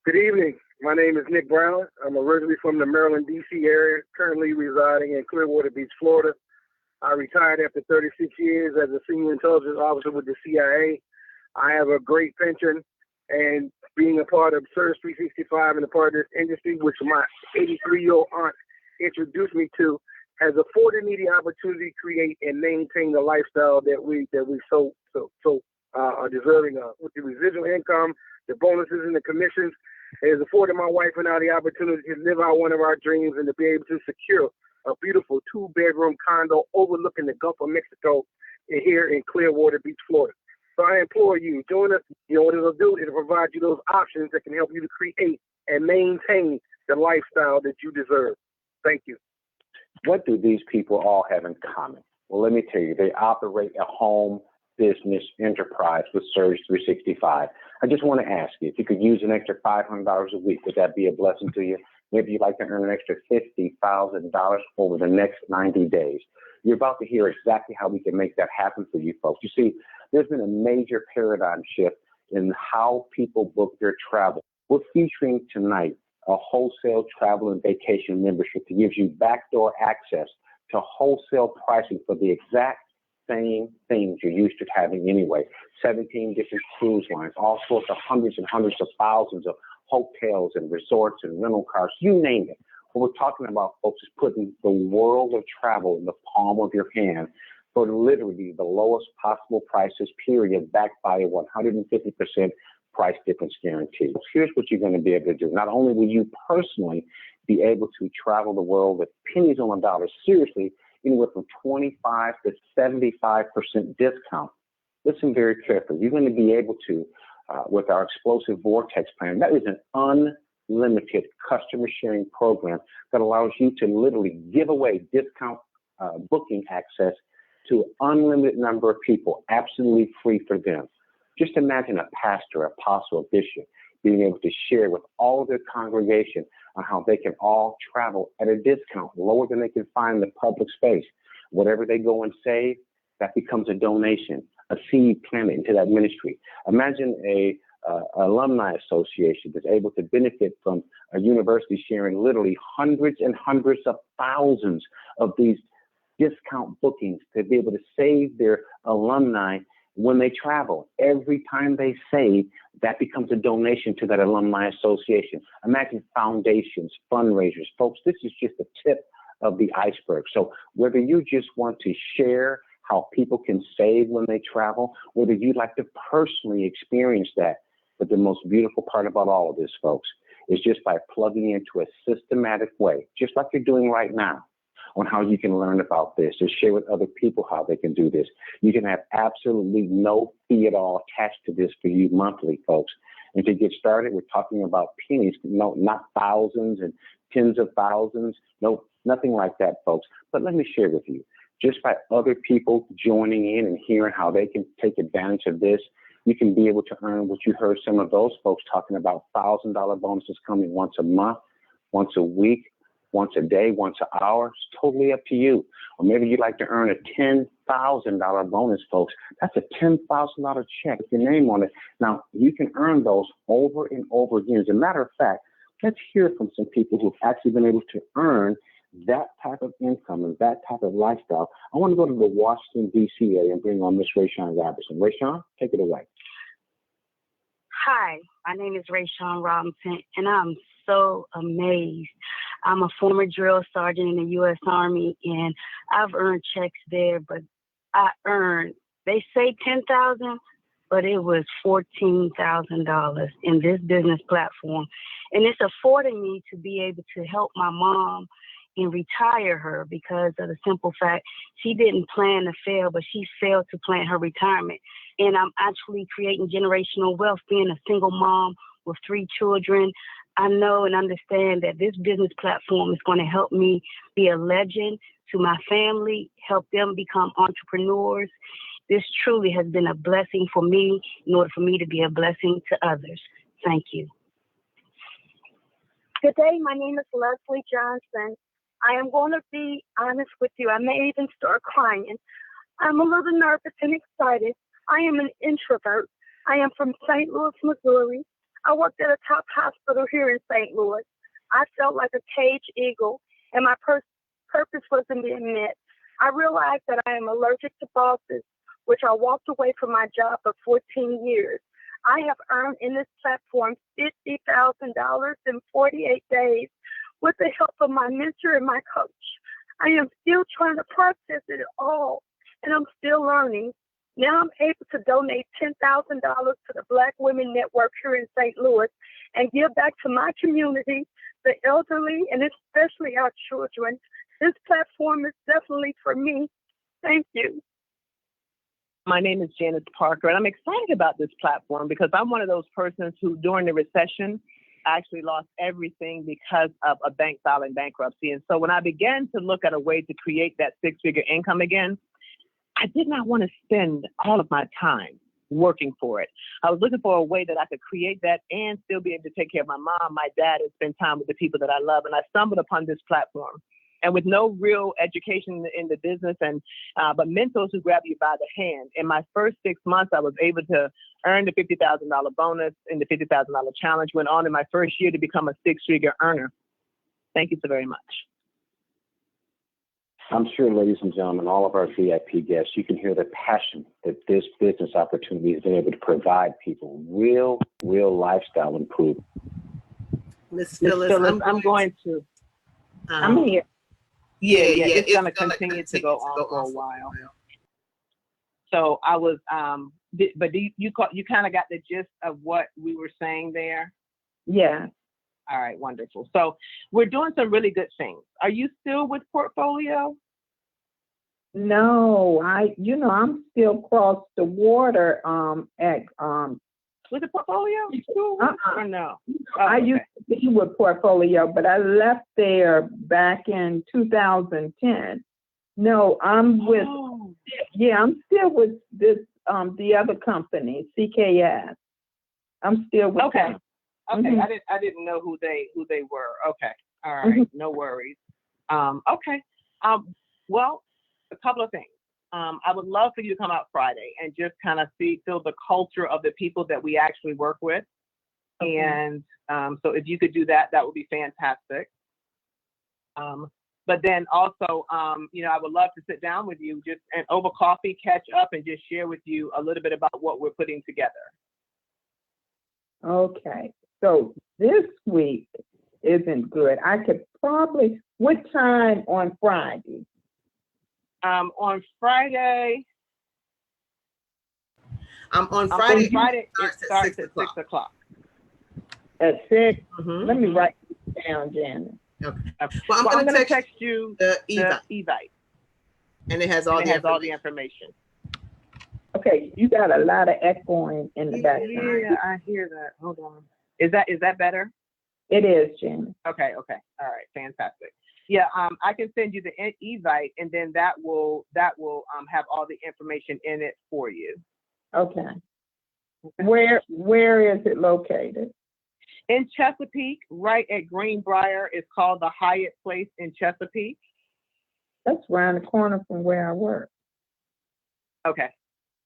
Speaker 11: Good evening. My name is Nick Brown. I'm originally from the Maryland, D.C. area, currently residing in Clearwater Beach, Florida. I retired after 36 years as a senior intelligence officer with the CIA. I have a great pension, and being a part of Service 365 and a part of this industry, which my 83-year-old aunt introduced me to, has afforded me the opportunity to create and maintain the lifestyle that we so are deserving of. With the residual income, the bonuses and the commissions, it has afforded my wife and I the opportunity to live out one of our dreams and to be able to secure a beautiful 2-bedroom condo overlooking the Gulf of Mexico here in Clearwater Beach, Florida. So I implore you, join us. You know what it'll do? It'll provide you those options that can help you to create and maintain the lifestyle that you deserve. Thank you.
Speaker 7: What do these people all have in common? Well, let me tell you, they operate a home business enterprise with Surge 365. I just want to ask you, if you could use an extra $500 a week, would that be a blessing to you? Maybe you'd like to earn an extra $50,000 over the next 90 days. You're about to hear exactly how we can make that happen for you folks. You see, there's been a major paradigm shift in how people book their travel. We're featuring tonight a wholesale travel and vacation membership that gives you backdoor access to wholesale pricing for the exact same things you're used to having anyway. 17 different cruise lines, all sorts of hundreds and hundreds of thousands of hotels and resorts and rental cars, you name it. What we're talking about, folks, is putting the world of travel in the palm of your hand for literally the lowest possible prices, period, backed by a 150% price difference guarantee. Here's what you're going to be able to do. Not only will you personally be able to travel the world with pennies on the dollar, seriously, anywhere from 25 to 75% discount. Listen very carefully. You're going to be able to, with our Explosive Vortex plan, that is an unlimited customer sharing program that allows you to literally give away discount booking access to an unlimited number of people, absolutely free for them. Just imagine a pastor, apostle, a bishop being able to share with all of their congregation on how they can all travel at a discount, lower than they can find in the public space. Whatever they go and save, that becomes a donation, a seed planted into that ministry. Imagine a alumni association that's able to benefit from a university sharing literally hundreds and hundreds of thousands of these discount bookings to be able to save their alumni when they travel. Every time they save, that becomes a donation to that alumni association. Imagine foundations, fundraisers. Folks, this is just the tip of the iceberg. So whether you just want to share how people can save when they travel, whether you'd like to personally experience that, but the most beautiful part about all of this, folks, is just by plugging into a systematic way, just like you're doing right now, on how you can learn about this, to share with other people how they can do this. You can have absolutely no fee at all attached to this for you monthly, folks. And to get started, we're talking about pennies, no, not thousands and tens of thousands. No, nothing like that, folks. But let me share with you, just by other people joining in and hearing how they can take advantage of this, you can be able to earn what you heard some of those folks talking about, $1,000 bonuses coming once a month, once a week, once a day, once an hour. It's totally up to you. Or maybe you'd like to earn a $10,000 bonus, folks. That's a $10,000 check with your name on it. Now, you can earn those over and over again. As a matter of fact, let's hear from some people who've actually been able to earn that type of income and that type of lifestyle. I want to go to the Washington, D.C. area and bring on Miss Rayshawn Robertson. Rayshawn, take it away.
Speaker 12: Hi, my name is Rayshawn Robinson, and I'm so amazed. I'm a former drill sergeant in the U.S. Army, and I've earned checks there, but they say $10,000, but it was $14,000 in this business platform. And it's affording me to be able to help my mom and retire her because of the simple fact she didn't plan to fail, but she failed to plan her retirement. And I'm actually creating generational wealth being a single mom with 3 children. I know and understand that this business platform is going to help me be a legend to my family, help them become entrepreneurs. This truly has been a blessing for me in order for me to be a blessing to others. Thank you.
Speaker 13: Good day. My name is Leslie Johnson. I am going to be honest with you. I may even start crying. I'm a little nervous and excited. I am an introvert. I am from St. Louis, Missouri. I worked at a top hospital here in St. Louis. I felt like a caged eagle, and my purpose wasn't being met. I realized that I am allergic to bosses, which I walked away from my job for 14 years. I have earned in this platform $50,000 in 48 days with the help of my mentor and my coach. I am still trying to process it all, and I'm still learning. Now I'm able to donate $10,000 to the Black Women Network here in St. Louis and give back to my community, the elderly, and especially our children. This platform is definitely for me. Thank you.
Speaker 14: My name is Janice Parker, and I'm excited about this platform because I'm one of those persons who, during the recession, actually lost everything because of a bank filing bankruptcy. And so when I began to look at a way to create that 6-figure income again, I did not want to spend all of my time working for it. I was looking for a way that I could create that and still be able to take care of my mom, my dad, and spend time with the people that I love. And I stumbled upon this platform. And with no real education in the business, but mentors who grab you by the hand. In my first 6 months, I was able to earn the $50,000 bonus in the $50,000 challenge. Went on in my first year to become a 6-figure earner. Thank you so very much.
Speaker 7: I'm sure, ladies and gentlemen, all of our VIP guests, you can hear the passion that this business opportunity has been able to provide people. Real lifestyle improvement.
Speaker 15: Miss Phyllis,
Speaker 14: I'm going to.
Speaker 15: I'm
Speaker 14: here. Yeah, it's going to continue to go on for a while. So I was, you kind of got the gist of what we were saying there?
Speaker 6: Yeah.
Speaker 14: All right, wonderful. So we're doing some really good things. Are you still with Portfolio?
Speaker 6: No, I'm still across the water at
Speaker 14: with the Portfolio? Or no?
Speaker 6: I used to be with Portfolio, but I left there back in 2010. No, I'm with I'm still with this the other company, CKS. I'm still with them.
Speaker 14: Okay,
Speaker 6: Mm-hmm.
Speaker 14: I didn't know who they were. Okay, all right, no worries. Okay, well, a couple of things. I would love for you to come out Friday and just kind of feel the culture of the people that we actually work with. And so if you could do that, that would be fantastic. But then also, you know, I would love to sit down with you just and over coffee, catch up, and just share with you a little bit about what we're putting together.
Speaker 6: Okay. So this week isn't good. I could probably, what time on Friday?
Speaker 14: On Friday.
Speaker 15: On Friday.
Speaker 14: It starts at 6 o'clock.
Speaker 6: At 6?
Speaker 14: Mm-hmm.
Speaker 6: Let me write it down, Janet.
Speaker 15: Okay.
Speaker 14: Well, I'm going to text you
Speaker 15: the
Speaker 14: Evite.
Speaker 15: And it has all the
Speaker 14: information.
Speaker 6: Okay, you got a lot of echoing in the background.
Speaker 14: Yeah, I hear that. Hold on. Is that better?
Speaker 6: It is, Janet.
Speaker 14: Okay. All right. Fantastic. Yeah, I can send you the Evite, and then that will have all the information in it for you.
Speaker 6: Okay. Where is it located?
Speaker 14: In Chesapeake, right at Greenbrier. It's called the Hyatt Place in Chesapeake.
Speaker 6: That's around the corner from where I work.
Speaker 14: Okay.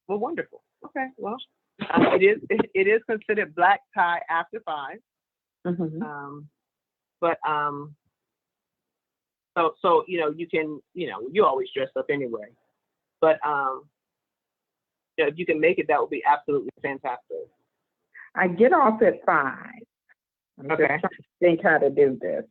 Speaker 14: Well, wonderful. Okay. Well, it is considered black tie after 5.
Speaker 6: Mm-hmm.
Speaker 14: So you know, you can, you know, you always dress up anyway. But you know, if you can make it, that would be absolutely fantastic.
Speaker 6: I get off at 5. I'm just trying to think how to do this.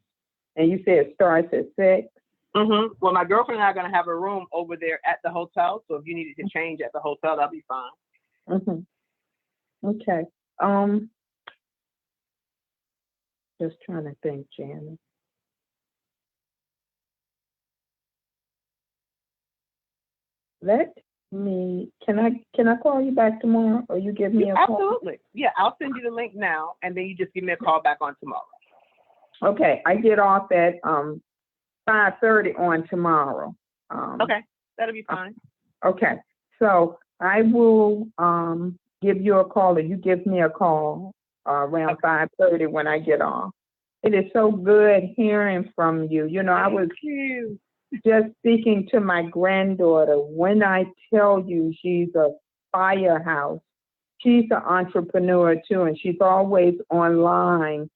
Speaker 6: And you said it starts at 6?
Speaker 14: Mm-hmm. Well, my girlfriend and I are going to have a room over there at the hotel. So if you needed to change at the hotel, that'll be fine.
Speaker 6: Mm-hmm. Okay. Just trying to think, Janet. Can I call you back tomorrow, or you give me a call?
Speaker 14: Absolutely. Yeah, I'll send you the link now, and then you just give me a call back on tomorrow.
Speaker 6: Okay, I get off at 5:30 on tomorrow.
Speaker 14: Okay, that'll be fine.
Speaker 6: Okay, so I will give you a call, or you give me a call around 5:30 when I get off. It is so good hearing from you. You know, I was just speaking to my granddaughter. When I tell you she's a firehouse, she's an entrepreneur too, and she's always online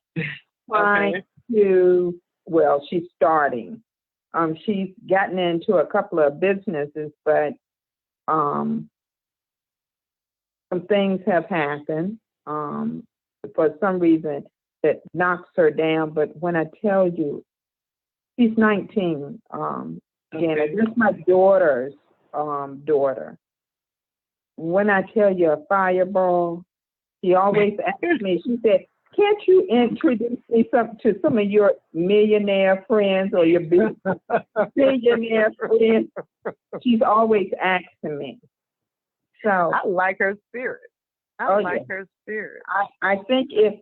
Speaker 6: trying to, well, she's starting. She's gotten into a couple of businesses, but some things have happened for some reason that knocks her down. But when I tell you, she's 19, Janet. This is my daughter's daughter. When I tell you a fireball, she always asks me, she said, can't you introduce me to some of your millionaire friends or your billionaire friends? She's always asking me. So
Speaker 14: I like her spirit. Her spirit.
Speaker 6: I think if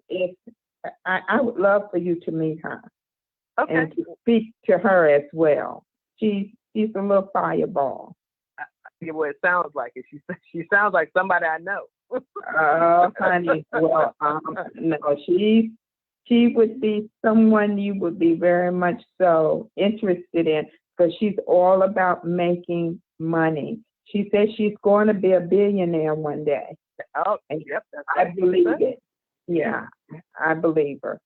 Speaker 6: I would love for you to meet her.
Speaker 14: Okay.
Speaker 6: And to speak to her as well. She's a little fireball.
Speaker 14: Well, it sounds like it. She sounds like somebody I know.
Speaker 6: Oh, honey. Well, no, she would be someone you would be very much so interested in, because she's all about making money. She says she's going to be a billionaire one day.
Speaker 14: Oh,
Speaker 6: and
Speaker 14: yep.
Speaker 6: I believe it. Yeah, I believe her.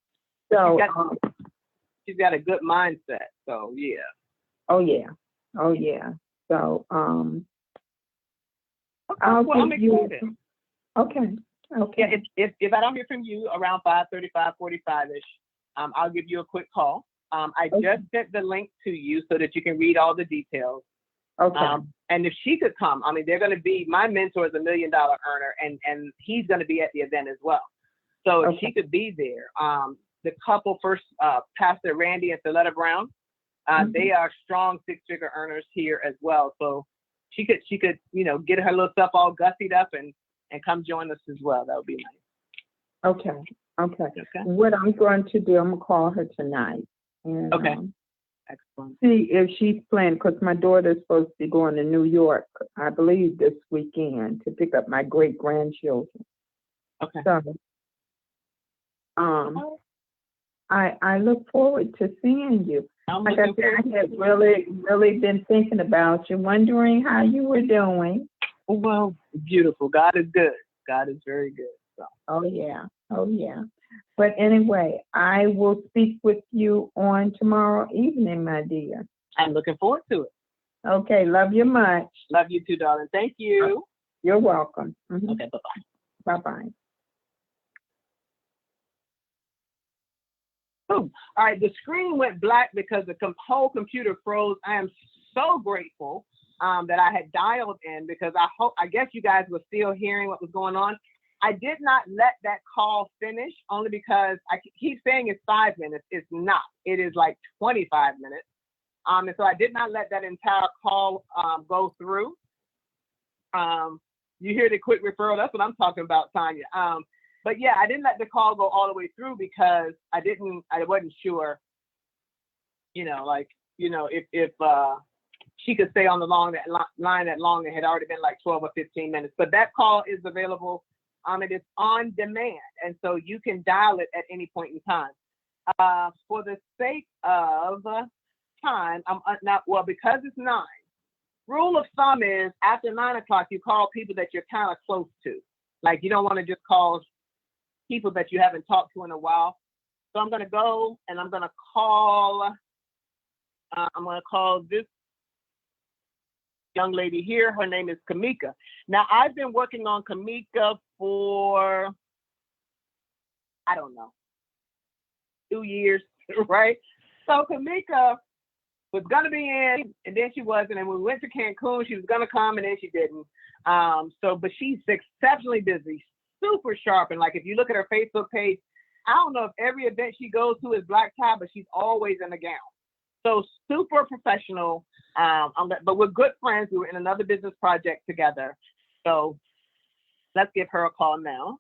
Speaker 6: So
Speaker 14: she's got a good mindset. So yeah.
Speaker 6: Oh yeah. So
Speaker 14: I'll give you.
Speaker 6: Okay.
Speaker 14: Yeah, if I don't hear from you around 5:35, 45-ish, I'll give you a quick call. I just sent the link to you so that you can read all the details.
Speaker 6: Okay.
Speaker 14: And if she could come, I mean, they're going to be, my mentor is $1 million earner, and he's going to be at the event as well. So if she could be there, the couple first, Pastor Randy and Celetta Brown, they are strong 6-figure earners here as well. So she could, you know, get her little stuff all gussied up and come join us as well. That would be nice.
Speaker 6: Okay. What I'm going to do, I'm going to call her tonight. And,
Speaker 14: excellent.
Speaker 6: See if she's planning, because my daughter's supposed to be going to New York, I believe, this weekend to pick up my great-grandchildren.
Speaker 14: Okay.
Speaker 6: So, I look forward to seeing you. Like I said, I have really been thinking about you, wondering how you were doing.
Speaker 14: Well, beautiful. God is good. God is very good. So.
Speaker 6: Oh yeah. Oh yeah. But anyway, I will speak with you on tomorrow evening, my dear.
Speaker 14: I'm looking forward to it.
Speaker 6: Okay. Love you much.
Speaker 14: Love you too, darling. Thank you.
Speaker 6: You're welcome. Mhm.
Speaker 14: Okay. Bye-bye.
Speaker 6: Bye-bye.
Speaker 14: Boom. All right, the screen went black because the whole computer froze. I am so grateful that I had dialed in because I guess you guys were still hearing what was going on. I did not let that call finish only because I keep saying it's 5 minutes. It's not. It is like 25 minutes. And so I did not let that entire call go through. You hear the quick referral. That's what I'm talking about, Tanya. But yeah, I didn't let the call go all the way through because I wasn't sure, if she could stay on the line that long. It had already been like 12 or 15 minutes. But that call is available. It is on demand. And so you can dial it at any point in time. For the sake of time, because it's 9, rule of thumb is after 9 o'clock, you call people that you're kind of close to. Like you don't want to just call people that you haven't talked to in a while. So I'm going to go and I'm going to call this young lady here. Her name is Kamika. Now I've been working on Kamika for, I don't know, 2 years, right? So Kamika was going to be in and then she wasn't. And when we went to Cancun, she was going to come and then she didn't. But she's exceptionally busy, super sharp. And like, if you look at her Facebook page, I don't know if every event she goes to is black tie, but she's always in a gown. So super professional. But we're good friends. We were in another business project together. So let's give her a call now.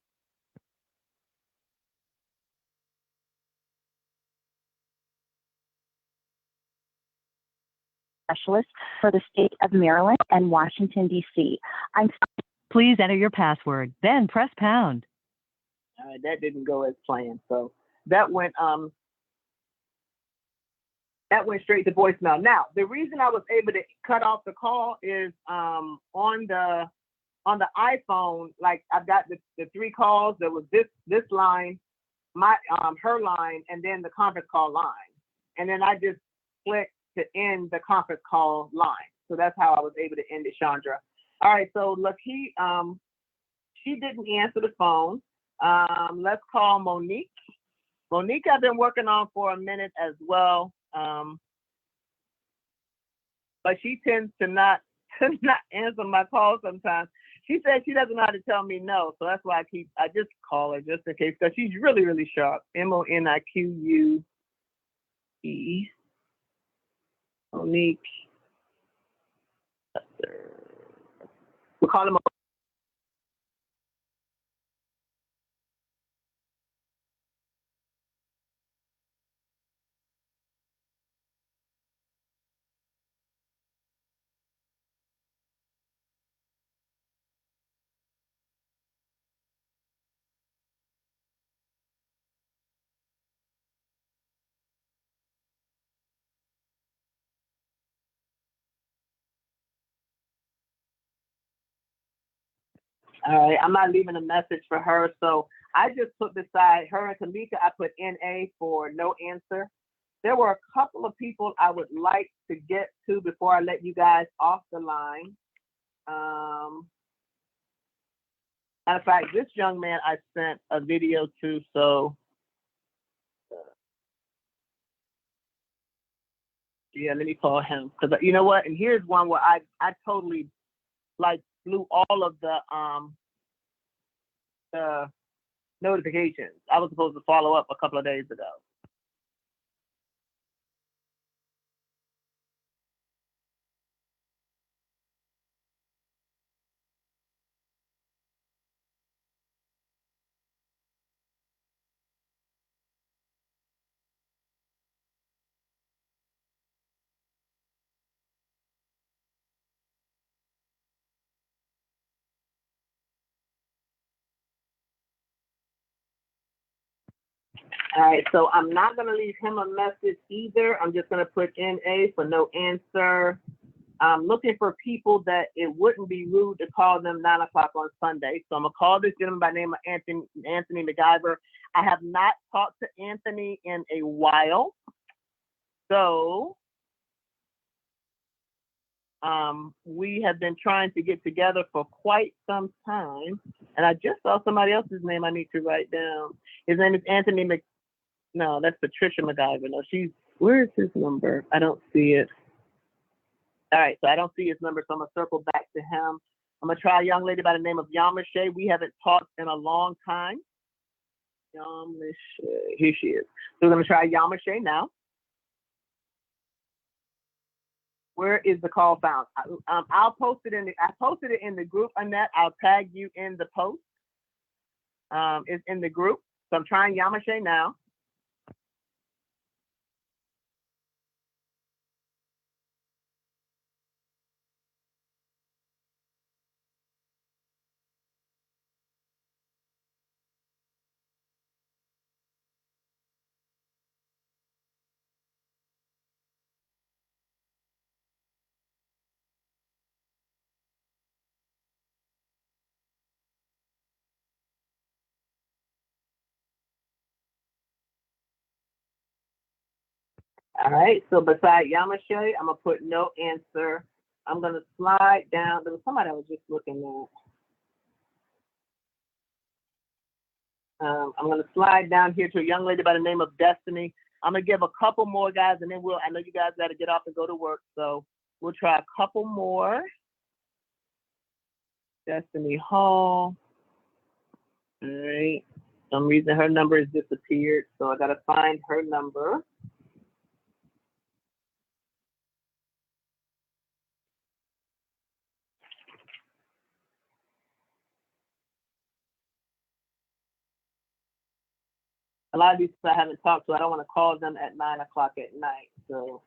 Speaker 16: Specialist for the state of Maryland and Washington, D.C.
Speaker 5: Please enter your password, then press pound.
Speaker 14: All right, that didn't go as planned. So that went straight to voicemail. Now, the reason I was able to cut off the call is on the iPhone, like I've got the 3 calls. There was this line, her line, and then the conference call line. And then I just clicked to end the conference call line. So that's how I was able to end it, Chandra. All right, so look, she didn't answer the phone. Let's call Monique. Monique, I've been working on for a minute as well. But she tends to not answer my calls sometimes. She said she doesn't know how to tell me no. So that's why I just call her just in case, because she's really, really sharp. Monique. Monique. We'll call him. All right, I'm not leaving a message for her. So I just put beside her and Kamika, I put NA for no answer. There were a couple of people I would like to get to before I let you guys off the line. Matter of fact, this young man I sent a video to, so yeah, let me call him. Because you know what? And here's one where I totally like blew all of the notifications. I was supposed to follow up a couple of days ago. All right, so I'm not going to leave him a message either. I'm just going to put NA for no answer. I'm looking for people that it wouldn't be rude to call them 9 o'clock on Sunday. So I'm gonna call this gentleman by name of Anthony MacGyver. I have not talked to Anthony in a while. So we have been trying to get together for quite some time. And I just saw somebody else's name I need to write down. His name is Anthony no, that's Patricia MacGyver. No, where is his number? I don't see it. All right, so I don't see his number, so I'm gonna circle back to him. I'm gonna try a young lady by the name of Yamashe. We haven't talked in a long time. Yamashe, here she is. So we're gonna try Yamashe now. Where is the call found? I'll post it I posted it in the group, Annette. I'll tag you in the post. It's in the group. So I'm trying Yamashe now. All right, so beside Yamashe, I'm gonna put no answer. I'm gonna slide down. There was somebody I was just looking at. I'm gonna slide down here to a young lady by the name of Destiny. I'm gonna give a couple more guys, and then I know you guys gotta get off and go to work, so we'll try a couple more. Destiny Hall. All right. For some reason her number has disappeared, so I gotta find her number. A lot of these people I haven't talked to, I don't want to call them at 9 o'clock at night. So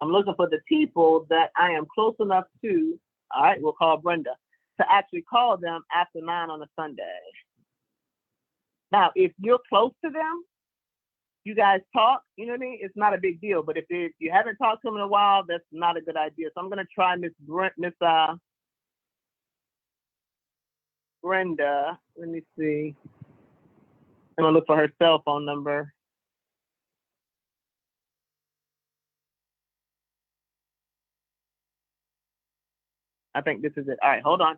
Speaker 14: I'm looking for the people that I am close enough to, all right, we'll call Brenda, to actually call them after 9 on a Sunday. Now, if you're close to them, you guys talk, you know what I mean? It's not a big deal. But if you haven't talked to them in a while, that's not a good idea. So I'm going to try Miss Brenda. Let me see. I'm gonna look for her cell phone number. I think this is it. All right, hold on.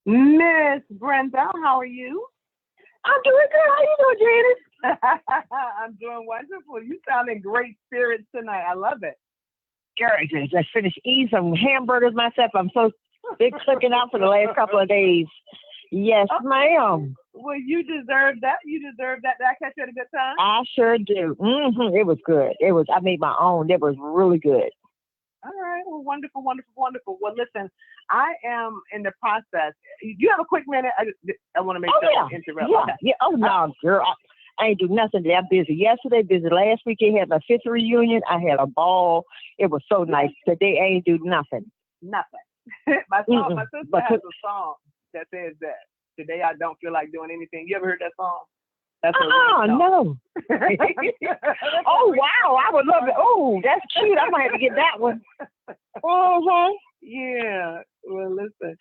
Speaker 14: Miss Brenda, how are you? I'm doing good. How you doing, Janice? I'm doing wonderful. You sound in great spirits tonight. I love it.
Speaker 17: Girl, I just finished eating some hamburgers myself. I'm so been cooking out for the last couple of days. Yes, ma'am.
Speaker 14: Well, you deserve that. You deserve that. Did I catch you at a good time?
Speaker 17: I sure do. It was good. I made my own. It was really good.
Speaker 14: All right. Well, wonderful, wonderful, wonderful. Well, listen, I am in the process. Do you have a quick minute? I want to make sure I interrupt.
Speaker 17: Yeah. Yeah. Oh, no, girl. I ain't do nothing today. I'm busy. Yesterday, busy. Last weekend, had my 5th reunion. I had a ball. It was so nice. Today, I ain't do nothing.
Speaker 14: Nothing. My sister has a song that says that. Today, I don't feel like doing anything. You ever heard that song? That's
Speaker 17: no. Oh, wow. I would love it. Oh, that's cute. I might have to get that one.
Speaker 14: Yeah. Well, listen,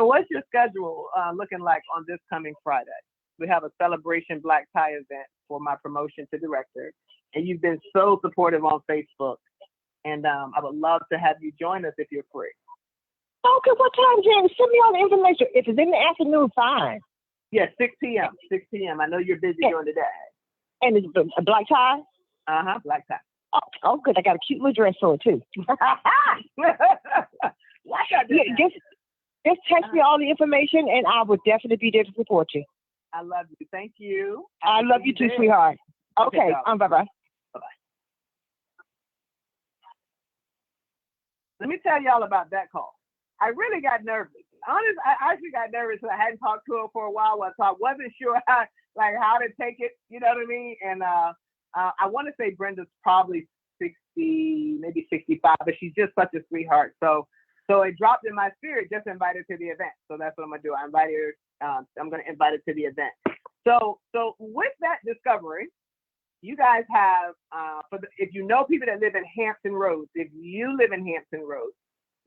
Speaker 14: what's your schedule looking like on this coming Friday? We have a Celebration Black Tie event for my promotion to director. And you've been so supportive on Facebook. And I would love to have you join us if you're free.
Speaker 17: Okay, what time, James? Send me all the information. If it's in the afternoon, fine.
Speaker 14: Yeah, 6 p.m. 6 p.m. I know you're busy during the day.
Speaker 17: And it's a black tie?
Speaker 14: Uh-huh, black tie.
Speaker 17: Oh, good. I got a cute little dress for it, too. Just text me all the information, and I will definitely be there to support you.
Speaker 14: I love you. Thank you.
Speaker 17: I love you too, sweetheart. Okay, bye-bye.
Speaker 14: Bye-bye. Let me tell y'all about that call. I really got nervous. Honestly, I actually got nervous because I hadn't talked to her for a while, so I wasn't sure how to take it, you know what I mean? And I want to say Brenda's probably 60, maybe 65, but she's just such a sweetheart. So it dropped in my spirit, just invite her to the event. So that's what I'm gonna do. I'm gonna invite her to the event. So with that discovery, you guys have, if you know people that live in Hampton Roads, if you live in Hampton Roads,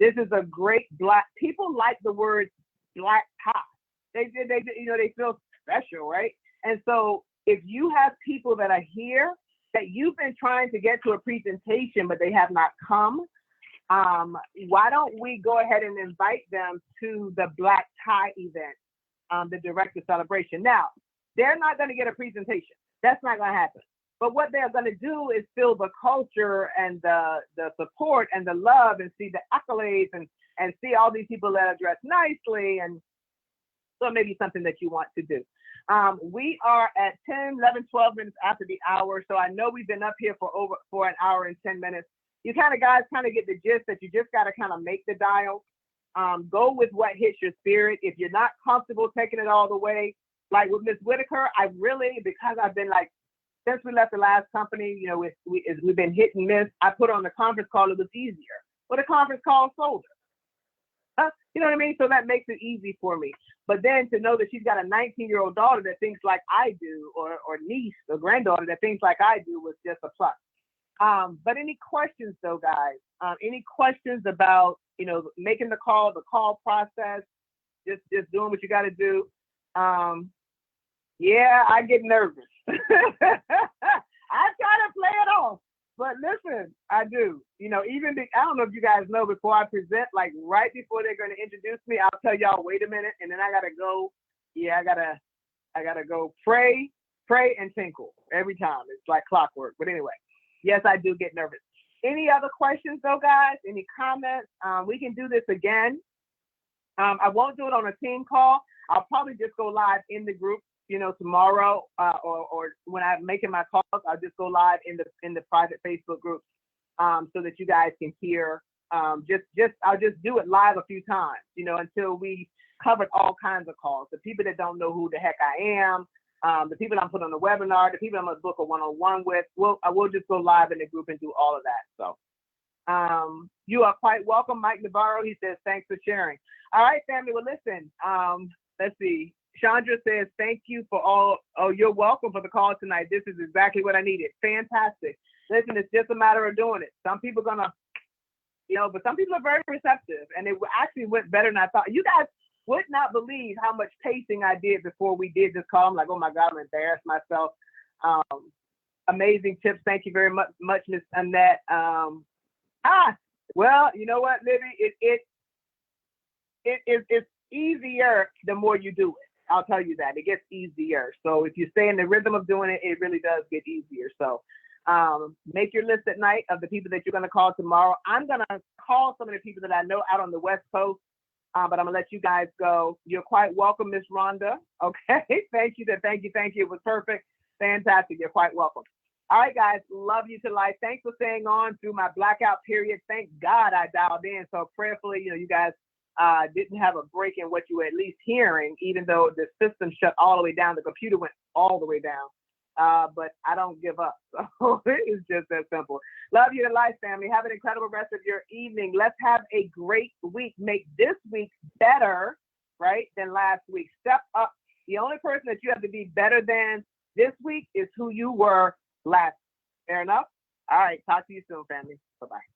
Speaker 14: this is a great people like the word black tie. They feel special, right? And so if you have people that are here that you've been trying to get to a presentation, but they have not come, why don't we go ahead and invite them to the black tie event, the director celebration. Now, they're not going to get a presentation. That's not going to happen. But what they're going to do is feel the culture and the support and the love and see the accolades and see all these people that are dressed nicely. And so maybe something that you want to do. We are at 10, 11, 12 minutes after the hour. So I know we've been up here for an hour and 10 minutes. You guys kind of get the gist that you just got to kind of make the dial. Go with what hits your spirit. If you're not comfortable taking it all the way, like with Ms. Whitaker, because I've been like, since we left the last company, we've been hit and miss. I put on the conference call, it was easier. But the conference call sold her. You know what I mean? So that makes it easy for me. But then to know that she's got a 19-year-old daughter that thinks like I do, or niece or granddaughter that thinks like I do was just a plus. But any questions though, guys? Any questions about, making the call process, just doing what you got to do? Yeah, I get nervous. I try to play it off, but listen, I do. I don't know if you guys know, before I present, like right before they're going to introduce me, I'll tell y'all, wait a minute, and then I gotta go. Yeah, I gotta go pray and tinkle every time. It's like clockwork. But anyway, yes, I do get nervous. Any other questions though, guys? Any comments? We can do this again. I won't do it on a team call. I'll probably just go live in the group, tomorrow, or when I'm making my calls, I'll just go live in the private Facebook group, so that you guys can hear. I'll just do it live a few times, until we covered all kinds of calls. The people that don't know who the heck I am, the people I'm putting on the webinar, the people I'm gonna book a one-on-one with, I will just go live in the group and do all of that. So you are quite welcome. Mike Navarro, he says, thanks for sharing. All right, family, well, listen, let's see. Chandra says, thank you for all. Oh, you're welcome for the call tonight. This is exactly what I needed. Fantastic. Listen, it's just a matter of doing it. Some people are gonna, but some people are very receptive, and it actually went better than I thought. You guys would not believe how much pacing I did before we did this call. I'm like, oh my God, I'm embarrassed myself. Amazing tips. Thank you very much, Miss Annette. Well, you know what, Libby? It's easier the more you do it. I'll tell you that. It gets easier. So if you stay in the rhythm of doing it, it really does get easier. So make your list at night of the people that you're going to call tomorrow. I'm going to call some of the people that I know out on the West Coast, but I'm going to let you guys go. You're quite welcome, Miss Rhonda. Okay. Thank you. Thank you. It was perfect. Fantastic. You're quite welcome. All right, guys. Love you to life. Thanks for staying on through my blackout period. Thank God I dialed in. So prayerfully, you guys didn't have a break in what you were at least hearing, even though the system shut all the way down. The computer went all the way down. But I don't give up. So it's just that simple. Love you to life, family. Have an incredible rest of your evening. Let's have a great week. Make this week better, right, than last week. Step up. The only person that you have to be better than this week is who you were last week. Fair enough? All right. Talk to you soon, family. Bye-bye.